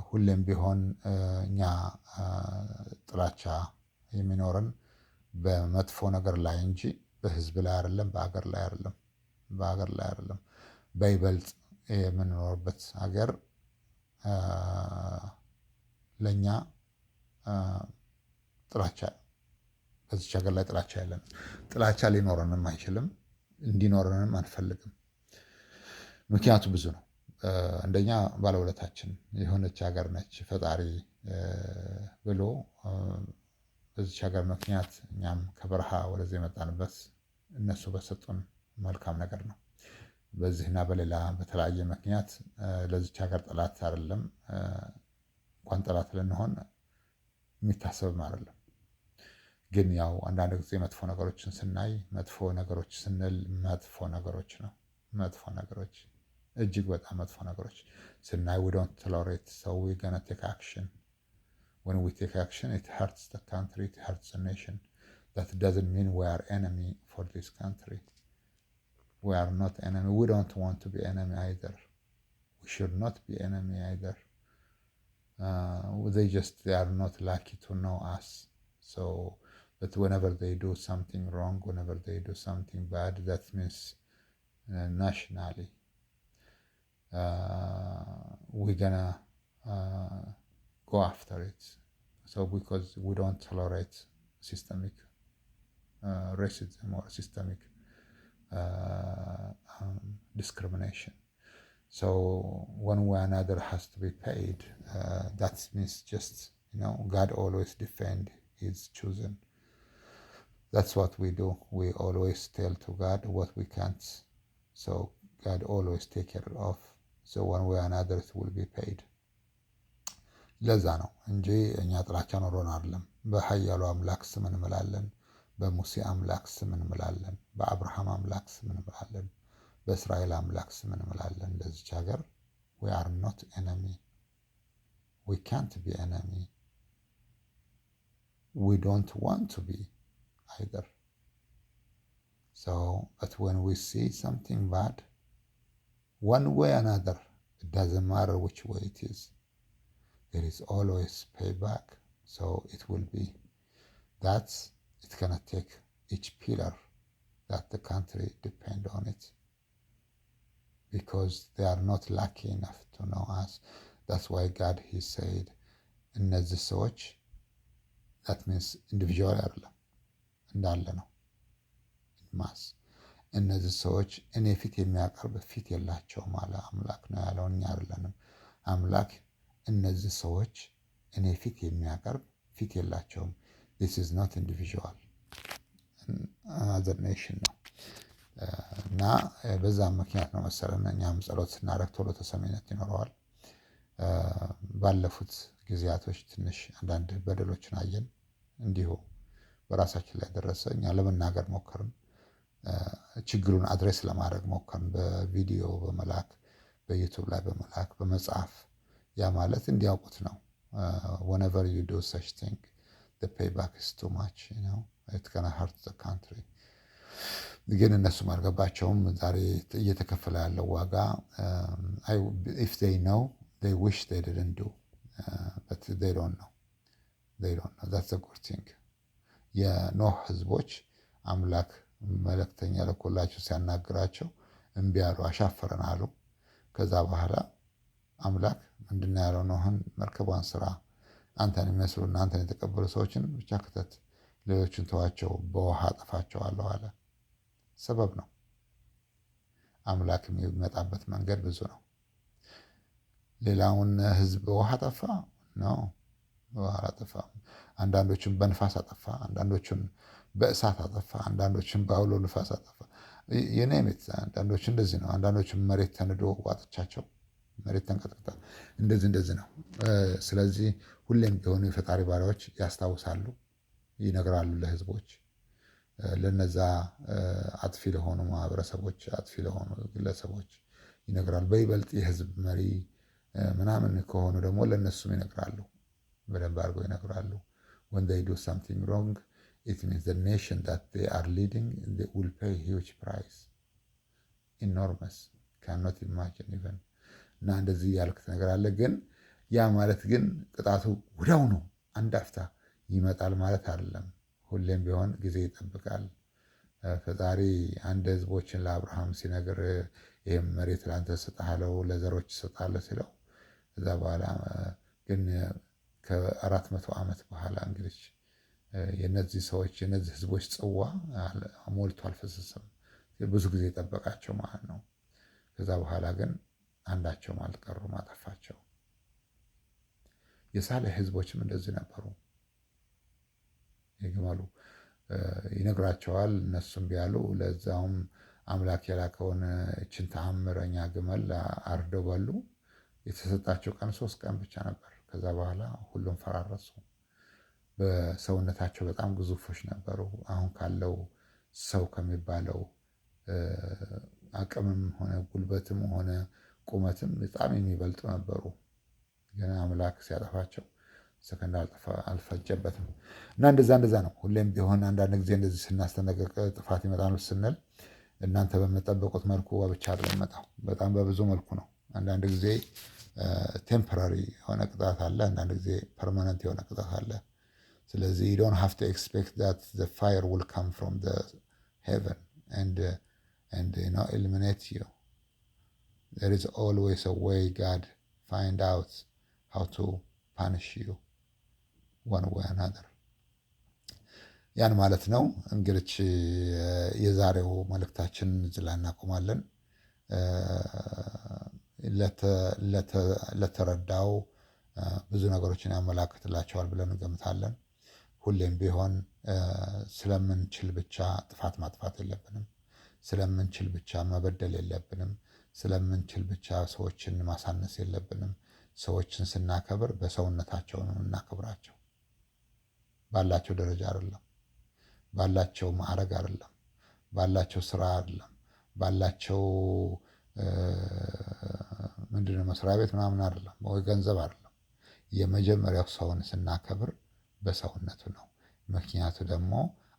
ሁሌም ቢሆን እኛ ጥላቻ የሚኖረን በመጥፎ ነገር ላይ እንጂ በህዝብ ላይ አይደለም፣ በአገር ላይ አይደለም፣ በአገር ላይ አይደለም። በይበልጥ የምንኖርበት ሀገር ለእኛ ጥላቻ፣ በዚች ሀገር ላይ ጥላቻ የለንም። ጥላቻ ሊኖረንም አይችልም፣ እንዲኖረንም አንፈልግም። ምክንያቱ ብዙ ነው። አንደኛ ባለውለታችን የሆነች ሀገር ነች። ፈጣሪ ብሎ በዚች ሀገር ምክንያት እኛም ከበረሃ ወደዚህ የመጣንበት እነሱ በሰጡን መልካም ነገር ነው። በዚህና በሌላ በተለያየ ምክንያት ለዚች ሀገር ጠላት አይደለም፣ እንኳን ጠላት ልንሆን የሚታሰብም አይደለም። ግን ያው አንዳንድ ጊዜ መጥፎ ነገሮችን ስናይ፣ መጥፎ ነገሮች ስንል መጥፎ ነገሮች ነው፣ መጥፎ ነገሮች እጅግ በጣም መጥፎ ነገሮች ስናይ we don't tolerate, so we're gonna take action. When we take action, it hurts the country, it hurts the nation. That doesn't mean we are enemy for this country. We are not enemy. We don't want to be enemy either. We should not be enemy either. They are not lucky to know us. So, but whenever they do something wrong, whenever they do something bad, that means nationally, we're gonna go after it. So because we don't tolerate systemic racism or systemic discrimination. So one way or another has to be paid. That means just, God always defend his chosen. That's what we do. We always tell to God what we can't. So God always take care of. So one way or another it will be paid. ለዛ ነው እንጂ እኛ ጥላቻ ኖሮን አይደለም። በኃያሉ አምላክ ስም እንምላለን፣ በሙሴ አምላክ ስም እንምላለን፣ በአብርሃም አምላክ ስም እንምላለን፣ በእስራኤል አምላክ ስም እንምላለን። ለዚች ሀገር we are not enemy. We can't be enemy. We don't want to be either. So, but when we see something bad, one way or another, it doesn't matter which way it is, there is always payback. So it will be that it's gonna take each pillar that the country depend on it, because they are not lucky enough to know us. That's why God, he said, እነዚህ ሰዎች that means individual አይደለም እንዳለ ነው ማስ እነዚህ ሰዎች እኔ ፊት የሚያቀርብ ፊት የላቸውም አለ አምላክ ነው ያለው፣ እኛ አይደለንም። አምላክ እነዚህ ሰዎች እኔ ፊት የሚያቀርብ ፊት የላቸውም። this is not individual, other nation ነው። እና በዛም ምክንያት ነው መሰለን እኛም ጸሎት ስናደርግ ቶሎ ተሰሚነት ይኖረዋል። ባለፉት ጊዜያቶች ትንሽ አንዳንድ በደሎችን አየን፣ እንዲሁ በራሳችን ላይ ደረሰ። እኛ ለመናገር ሞከርን፣ ችግሩን አድሬስ ለማድረግ ሞከርን፣ በቪዲዮ በመላክ በዩቱብ ላይ በመላክ በመጽሐፍ። ያ ማለት እንዲያውቁት ነው። whenever you do such thing, the payback is too much, it's gonna hurt the country. ግን እነሱም አልገባቸውም። ዛሬ እየተከፈለ ያለው ዋጋ if they know, they wish they didn't do, but they don't know. That's a good thing. የኖህ ህዝቦች አምላክ መልእክተኛ ልኮላቸው ሲያናግራቸው እምቢ አሉ፣ አሻፈረን አሉ። ከዛ በኋላ አምላክ ምንድነው ያለው? ኖህን መርከቧን ስራ፣ አንተን የሚመስሉና አንተን የተቀበሉ ሰዎችን ብቻ ክተት፣ ሌሎችን ተዋቸው፣ በውሃ አጠፋቸዋለሁ አለ። ሰበብ ነው። አምላክ የሚመጣበት መንገድ ብዙ ነው። ሌላውን ህዝብ በውሃ ጠፋ ነው። አላጠፋም። አንዳንዶቹን በንፋስ አጠፋ፣ አንዳንዶቹን በእሳት አጠፋ፣ አንዳንዶቹን በአውሎ ንፋስ አጠፋ። የኔሜት አንዳንዶቹ እንደዚህ ነው። አንዳንዶቹን መሬት ተንዶ ዋጥቻቸው፣ መሬት ተንቀጥቅጣ እንደዚህ ነው። ስለዚህ ሁሌም ቢሆኑ የፈጣሪ ባሪያዎች ያስታውሳሉ፣ ይነግራሉ ለህዝቦች፣ ለነዛ አጥፊ ለሆኑ ማህበረሰቦች፣ አጥፊ ለሆኑ ግለሰቦች ይነግራሉ። በይበልጥ የህዝብ መሪ ምናምን ከሆኑ ደግሞ ለእነሱም ይነግራሉ፣ በደንብ አድርገው ይነግራሉ። when they do something wrong it means the nation that they are leading they will pay huge price, enormous, cannot imagine even እና እንደዚህ ያልኩት ነገር አለ። ግን ያ ማለት ግን ቅጣቱ ወዲያው ነው አንድ አፍታ ይመጣል ማለት አይደለም። ሁሌም ቢሆን ጊዜ ይጠብቃል። ፈጣሪ አንድ ህዝቦችን ለአብርሃም ሲነግር ይህም መሬት ለአንተ እሰጥሃለሁ ለዘሮች እሰጥሃለሁ ሲለው ከዛ በኋላ ግን ከ400 ዓመት በኋላ እንግዲህ የነዚህ ሰዎች የነዚህ ህዝቦች ጽዋ ሞልቶ አልፈሰሰም። ብዙ ጊዜ ጠበቃቸው ማለት ነው። ከዛ በኋላ ግን አንዳቸውም አልቀሩም፣ አጠፋቸው። የሳሌህ ህዝቦችም እንደዚህ ነበሩ። የግመሉ ይነግራቸዋል፣ እነሱም ቢያሉ ለዛውም አምላክ የላከውን እችን ተአምረኛ ግመል አርደው በሉ። የተሰጣቸው ቀን 3 ቀን ብቻ ነበር። ከዛ በኋላ ሁሉም ፈራረሱ። በሰውነታቸው በጣም ግዙፎች ነበሩ። አሁን ካለው ሰው ከሚባለው አቅምም ሆነ ጉልበትም ሆነ ቁመትም በጣም የሚበልጡ ነበሩ። ግን አምላክ ሲያጠፋቸው ሰከንድ አልፈጀበትም። እና እንደዛ ነው። ሁሌም ቢሆን አንዳንድ ጊዜ እንደዚህ ስናስጠነቀቅ ጥፋት ይመጣል ስንል እናንተ በምጠበቁት መልኩ ብቻ አይደለም መጣው፣ በጣም በብዙ መልኩ ነው። አንዳንድ ጊዜ ቴምፖራሪ የሆነ ቅጣት አለ፣ አንዳንድ ጊዜ ፐርማነንት የሆነ ቅጣት አለ። ስለዚህ you don't have to expect that the fire will come from the heaven and eliminate you. There is always a way God find out how to punish you one way or another. ያን ማለት ነው። እንግዲህ የዛሬው መልእክታችን እዚህ ላይ እናቆማለን። ለተረዳው ብዙ ነገሮችን ያመላክትላቸዋል ብለን እንገምታለን። ሁሌም ቢሆን ስለምንችል ብቻ ጥፋት ማጥፋት የለብንም። ስለምንችል ብቻ መበደል የለብንም። ስለምንችል ብቻ ሰዎችን ማሳነስ የለብንም። ሰዎችን ስናከብር በሰውነታቸው ነው እናከብራቸው። ባላቸው ደረጃ አይደለም፣ ባላቸው ማዕረግ አይደለም፣ ባላቸው ስራ አይደለም፣ ባላቸው ምንድነው መስሪያ ቤት ምናምን አይደለም፣ ወይ ገንዘብ አይደለም። የመጀመሪያው ሰውን ስናከብር በሰውነቱ ነው። ምክንያቱ ደግሞ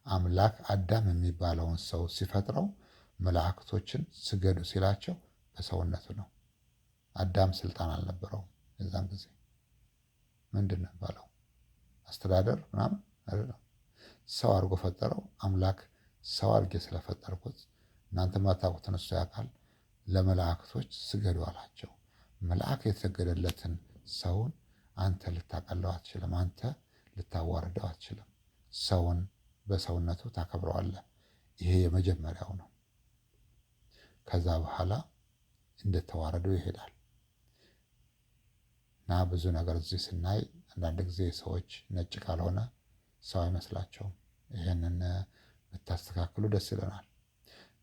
አምላክ አዳም የሚባለውን ሰው ሲፈጥረው መላእክቶችን ስገዱ ሲላቸው በሰውነቱ ነው። አዳም ስልጣን አልነበረውም የዛን ጊዜ። ምንድን ነው ባለው አስተዳደር ምናምን አይደለም። ሰው አድርጎ ፈጠረው። አምላክ ሰው አድርጌ ስለፈጠርኩት እናንተ ማታውቁትን እሱ ያውቃል፣ ለመላእክቶች ስገዱ አላቸው። መልአክ የተሰገደለትን ሰውን አንተ ልታቀለው አትችልም፣ አንተ ልታዋርደው አትችልም። ሰውን በሰውነቱ ታከብረዋለህ። ይሄ የመጀመሪያው ነው። ከዛ በኋላ እንደተዋረደው ይሄዳል። እና ብዙ ነገር እዚህ ስናይ አንዳንድ ጊዜ ሰዎች ነጭ ካልሆነ ሰው አይመስላቸውም። ይህንን ብታስተካክሉ ደስ ይለናል።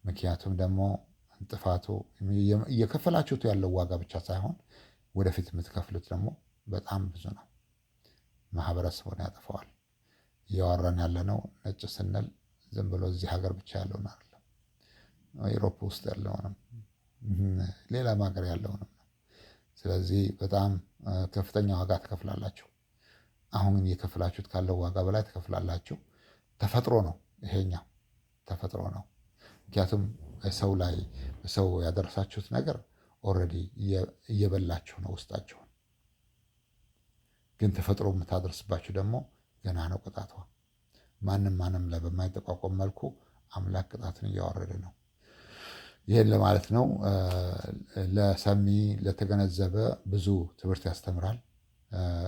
ምክንያቱም ደግሞ ጥፋቱ እየከፈላችሁት ያለው ዋጋ ብቻ ሳይሆን ወደፊት የምትከፍሉት ደግሞ በጣም ብዙ ነው። ማህበረሰቡን ያጠፋዋል። እያወራን ያለነው ነጭ ስንል ዝም ብሎ እዚህ ሀገር ብቻ ያለውን አይደለም፣ አውሮፓ ውስጥ ያለውንም ሌላም ሀገር ያለውንም ነው። ስለዚህ በጣም ከፍተኛ ዋጋ ትከፍላላችሁ። አሁን እየከፍላችሁት ካለው ዋጋ በላይ ትከፍላላችሁ። ተፈጥሮ ነው፣ ይሄኛው ተፈጥሮ ነው። ምክንያቱም ሰው ላይ ሰው ያደረሳችሁት ነገር ኦልሬዲ እየበላችሁ ነው ውስጣችሁን። ግን ተፈጥሮ የምታደርስባችሁ ደግሞ ገና ነው ቅጣቷ። ማንም ላይ በማይጠቋቋም መልኩ አምላክ ቅጣትን እያወረደ ነው። ይህን ለማለት ነው። ለሰሚ ለተገነዘበ ብዙ ትምህርት ያስተምራል።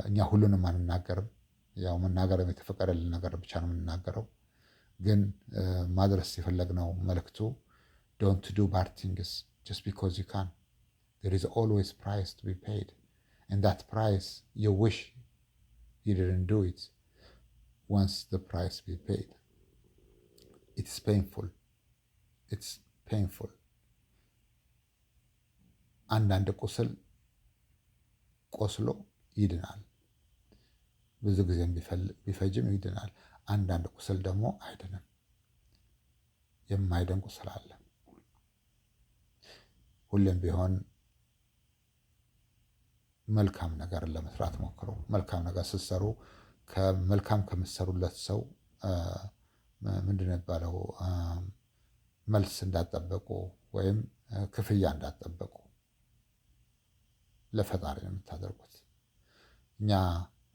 እኛ ሁሉንም አንናገርም። ያው መናገርም የተፈቀደልን ነገር ብቻ ነው የምንናገረው። ግን ማድረስ የፈለግነው መልእክቱ don't do bad things just because you can. There is always price to be paid. And that price you wish He didn't do it once the price be paid. It's painful. It's painful. አንዳንድ ቁስል ቆስሎ ይድናል። ብዙ ጊዜም ቢፈጅም ይድናል። አንዳንድ ቁስል ደግሞ አይድንም። የማይድን ቁስል አለ። ሁሌም ቢሆን መልካም ነገር ለመስራት ሞክሩ። መልካም ነገር ስትሰሩ መልካም ከምትሰሩለት ሰው ምንድን ነው የሚባለው መልስ እንዳትጠብቁ ወይም ክፍያ እንዳትጠብቁ ለፈጣሪ ነው የምታደርጉት። እኛ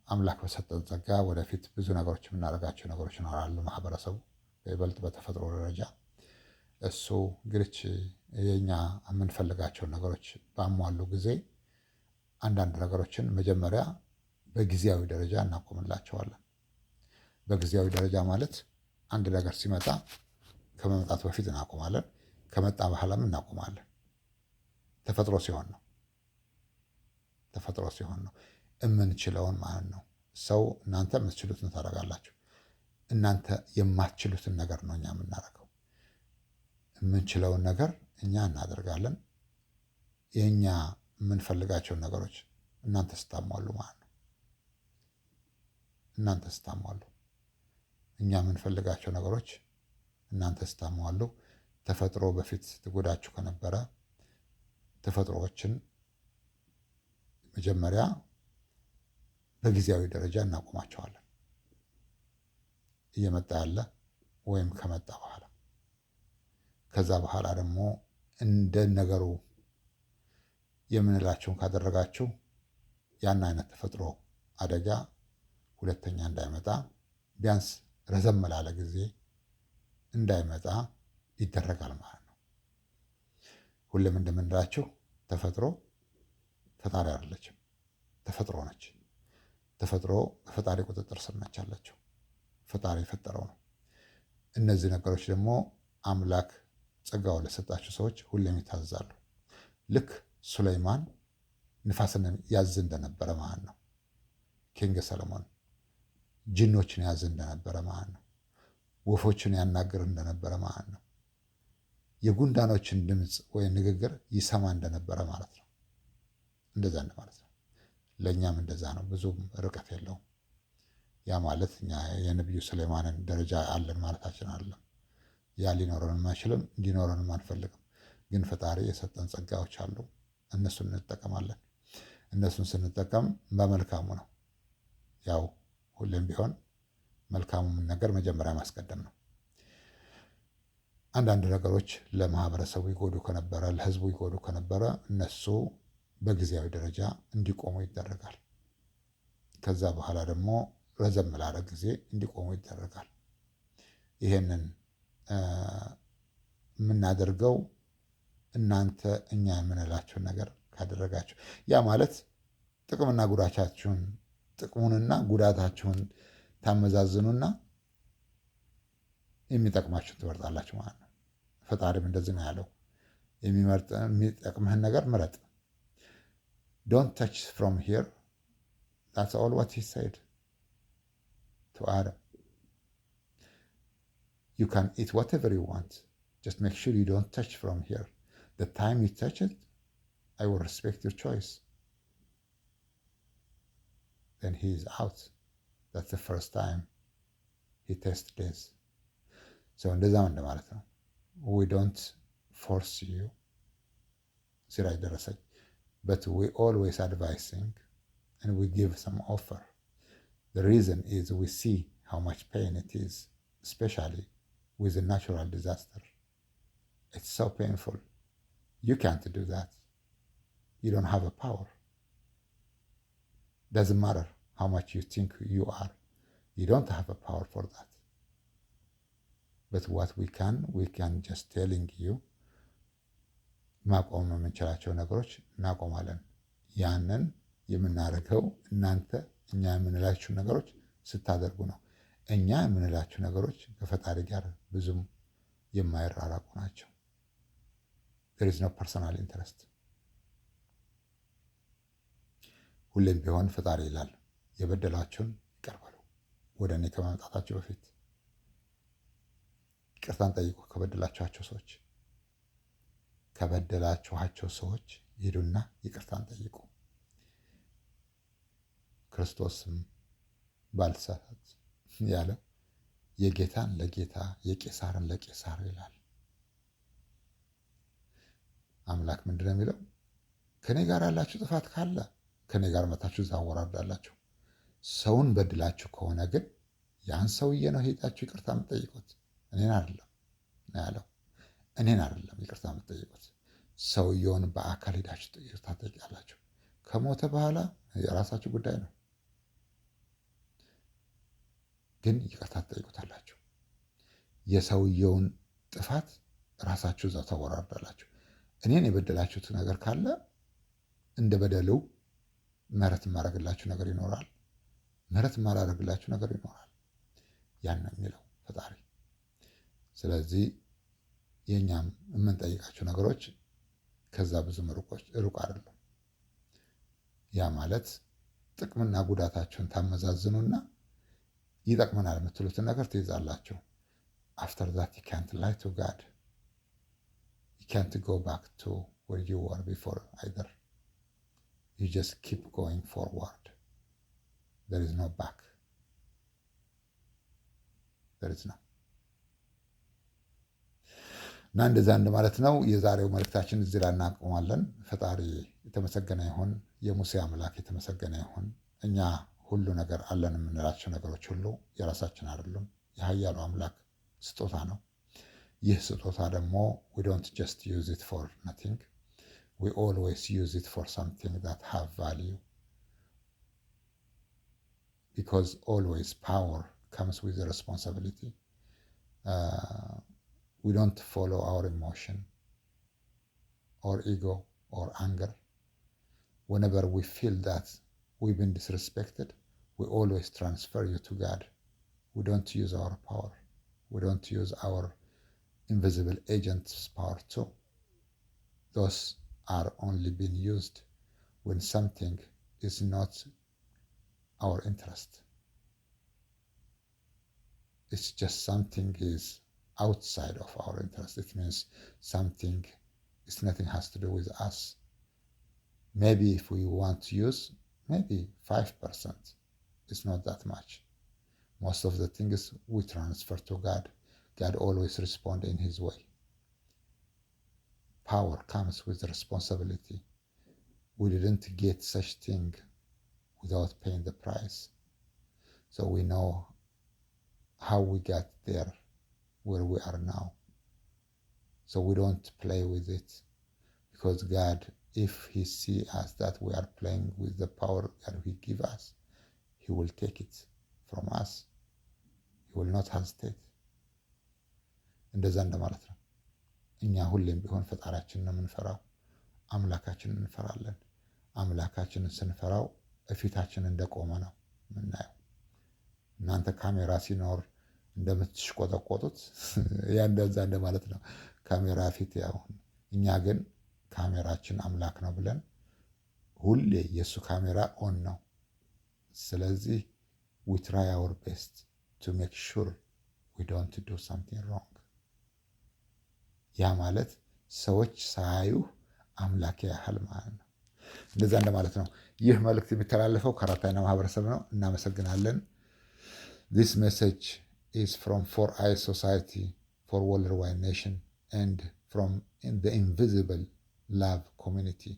አምላክ በሰጠን ጸጋ ወደፊት ብዙ ነገሮች የምናደርጋቸው ነገሮች ይኖራሉ። ማህበረሰቡ በይበልጥ በተፈጥሮ ደረጃ እሱ ግልች የኛ የምንፈልጋቸውን ነገሮች ባሟሉ ጊዜ አንዳንድ ነገሮችን መጀመሪያ በጊዜያዊ ደረጃ እናቆምላቸዋለን። በጊዜያዊ ደረጃ ማለት አንድ ነገር ሲመጣ ከመምጣቱ በፊት እናቆማለን፣ ከመጣ በኋላም እናቆማለን። ተፈጥሮ ሲሆን ነው። ተፈጥሮ ሲሆን ነው የምንችለውን ማለት ነው። ሰው እናንተ የምትችሉትን ታደርጋላችሁ። እናንተ የማትችሉትን ነገር ነው እኛ የምናደርገው። የምንችለውን ነገር እኛ እናደርጋለን። የእኛ የምንፈልጋቸውን ነገሮች እናንተ ስታሟሉ ማለት ነው። እናንተ ስታሟሉ እኛ የምንፈልጋቸው ነገሮች እናንተ ስታሟሉ፣ ተፈጥሮ በፊት ትጎዳችሁ ከነበረ ተፈጥሮዎችን መጀመሪያ በጊዜያዊ ደረጃ እናቆማቸዋለን። እየመጣ ያለ ወይም ከመጣ በኋላ ከዛ በኋላ ደግሞ እንደ ነገሩ የምንላቸውን ካደረጋችሁ ያን አይነት ተፈጥሮ አደጋ ሁለተኛ እንዳይመጣ ቢያንስ ረዘም ላለ ጊዜ እንዳይመጣ ይደረጋል ማለት ነው። ሁሌም እንደምንላችሁ ተፈጥሮ ፈጣሪ አይደለችም፣ ተፈጥሮ ነች። ተፈጥሮ በፈጣሪ ቁጥጥር ስር ነች ያለችው። ፈጣሪ የፈጠረው ነው። እነዚህ ነገሮች ደግሞ አምላክ ጸጋው ለሰጣቸው ሰዎች ሁሌም ይታዘዛሉ። ልክ ሱለይማን ንፋስን ያዝ እንደነበረ ማለት ነው። ኪንግ ሰለሞን ጅኖችን ያዝ እንደነበረ ማለት ነው። ወፎችን ያናግር እንደነበረ ማለት ነው። የጉንዳኖችን ድምፅ ወይም ንግግር ይሰማ እንደነበረ ማለት ነው። እንደዛ ማለት ነው። ለእኛም እንደዛ ነው። ብዙም ርቀት የለውም። ያ ማለት እኛ የነቢዩ ሱለይማንን ደረጃ አለን ማለታችን አይደለም። ያ ሊኖረንም አይችልም፣ እንዲኖረንም አንፈልግም። ግን ፈጣሪ የሰጠን ጸጋዎች አሉ። እነሱን እንጠቀማለን። እነሱን ስንጠቀም በመልካሙ ነው። ያው ሁሌም ቢሆን መልካሙን ነገር መጀመሪያ ማስቀደም ነው። አንዳንድ ነገሮች ለማህበረሰቡ ይጎዱ ከነበረ፣ ለህዝቡ ይጎዱ ከነበረ እነሱ በጊዜያዊ ደረጃ እንዲቆሙ ይደረጋል። ከዛ በኋላ ደግሞ ረዘም ላለ ጊዜ እንዲቆሙ ይደረጋል። ይሄንን የምናደርገው እናንተ እኛ የምንላችሁን ነገር ካደረጋችሁ፣ ያ ማለት ጥቅምና ጉዳታችሁን ጥቅሙንና ጉዳታችሁን ታመዛዝኑና የሚጠቅማችሁን ትመርጣላችሁ ማለት ነው። ፈጣሪም እንደዚህ ነው ያለው፣ የሚጠቅምህን ነገር ምረጥ። ዶንት ተች ፍሮም ሂር that's all what he said to Adam. You can eat whatever you want, just make sure you don't touch from here. The time you touch it, I will respect your choice. Then he is out. That's the first time he tasted this. So እንደዛ እንደማለት ነው። We don't force you ስራ ይደረሰኝ, but we always advising and we give some offer. The reason is we see how much pain it is, especially with a natural disaster. It's so painful. You can't do that. You don't have a power. Doesn't matter how much you think you are. You don't have a power for that. But what we can just telling you, ማቆም የምንችላቸው ነገሮች እናቆማለን። ያንን የምናደርገው እናንተ እኛ የምንላችሁ ነገሮች ስታደርጉ ነው። እኛ የምንላችሁ ነገሮች ከፈጣሪ ጋር ብዙም የማይራራቁ ናቸው። there is no personal interest። ሁሌም ቢሆን ፈጣሪ ይላል የበደላችሁን ወደ እኔ ከመምጣታቸው በፊት ይቅርታን ጠይቁ። ከበደላችኋቸው ሰዎች ሂዱና ይቅርታን ጠይቁ። ክርስቶስም ባልሳሳት ያለው የጌታን ለጌታ የቄሳርን ለቄሳር ይላል። አምላክ ምንድን ነው የሚለው? ከኔ ጋር ያላችሁ ጥፋት ካለ ከኔ ጋር መታችሁ እዛ አወራርዳላችሁ። ሰውን በድላችሁ ከሆነ ግን ያን ሰውዬ ነው ሄዳችሁ ይቅርታ የምትጠይቁት፣ እኔን አይደለም ያለው። እኔን አይደለም ይቅርታ የምትጠይቁት፣ ሰውየውን በአካል ሄዳችሁ ይቅርታ ትጠይቃላችሁ። ከሞተ በኋላ የራሳችሁ ጉዳይ ነው፣ ግን ይቅርታ ትጠይቁታላችሁ። የሰውየውን ጥፋት ራሳችሁ እዛው ታወራርዳላችሁ። እኔን የበደላችሁት ነገር ካለ እንደ በደሉ ምህረት የማደርግላችሁ ነገር ይኖራል፣ ምህረት የማላደርግላችሁ ነገር ይኖራል። ያን ነው የሚለው ፈጣሪ። ስለዚህ የእኛም የምንጠይቃቸው ነገሮች ከዛ ብዙም ሩቅ አይደለም። ያ ማለት ጥቅምና ጉዳታቸውን ታመዛዝኑና ይጠቅመናል የምትሉትን ነገር ትይዛላችሁ። አፍተር ዛት ዩ ካንት ላይ ቱ ጋድ you can't go back to where you were before either. You just keep going forward. There is no back. There is no. እና እንደዛ እንደማለት ነው። የዛሬው መልእክታችን እዚህ ላይ እናቆማለን። ፈጣሪ የተመሰገነ ይሁን። የሙሴ አምላክ የተመሰገነ ይሁን። እኛ ሁሉ ነገር አለን የምንላቸው ነገሮች ሁሉ የራሳችን አይደሉም፣ የኃያሉ አምላክ ስጦታ ነው። ይህ ስጦታ ደግሞ we don't just use it for nothing. We always use it for something that have value. Because always power comes with a responsibility. We don't follow our emotion or ego or anger. Whenever we feel that we've been disrespected, we always transfer you to God. We don't use our power. We don't use our invisible agents power too. Those are only being used when something is not our interest. It's just something is outside of our interest. It means something is nothing has to do with us. Maybe if we want to use maybe 5%, it's not that much. Most of the things we transfer to God. God always responds in his way. Power comes with responsibility. We didn't get such thing without paying the price. So we know how we got there, where we are now. So we don't play with it. Because God, if he sees us that we are playing with the power that he gives us, he will take it from us. He will not hesitate. እንደዛ እንደማለት ነው። እኛ ሁሌም ቢሆን ፈጣሪያችንን ነው የምንፈራው፣ አምላካችንን እንፈራለን። አምላካችንን ስንፈራው እፊታችን እንደቆመ ነው የምናየው። እናንተ ካሜራ ሲኖር እንደምትሽቆጠቆጡት ያ እንደዛ እንደማለት ነው። ካሜራ ፊት ያው፣ እኛ ግን ካሜራችን አምላክ ነው ብለን ሁሌ የእሱ ካሜራ ኦን ነው። ስለዚህ we try our best to make sure we don't do something wrong. ያ ማለት ሰዎች ሳያዩህ አምላክ ያህል ማለት ነው። እንደዛ እንደማለት ነው። ይህ መልእክት የሚተላለፈው ከአራታይና ማህበረሰብ ነው። እናመሰግናለን። This message is from 4i Society for Worldwide Nation and from the Invisible Love Community.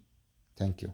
Thank you.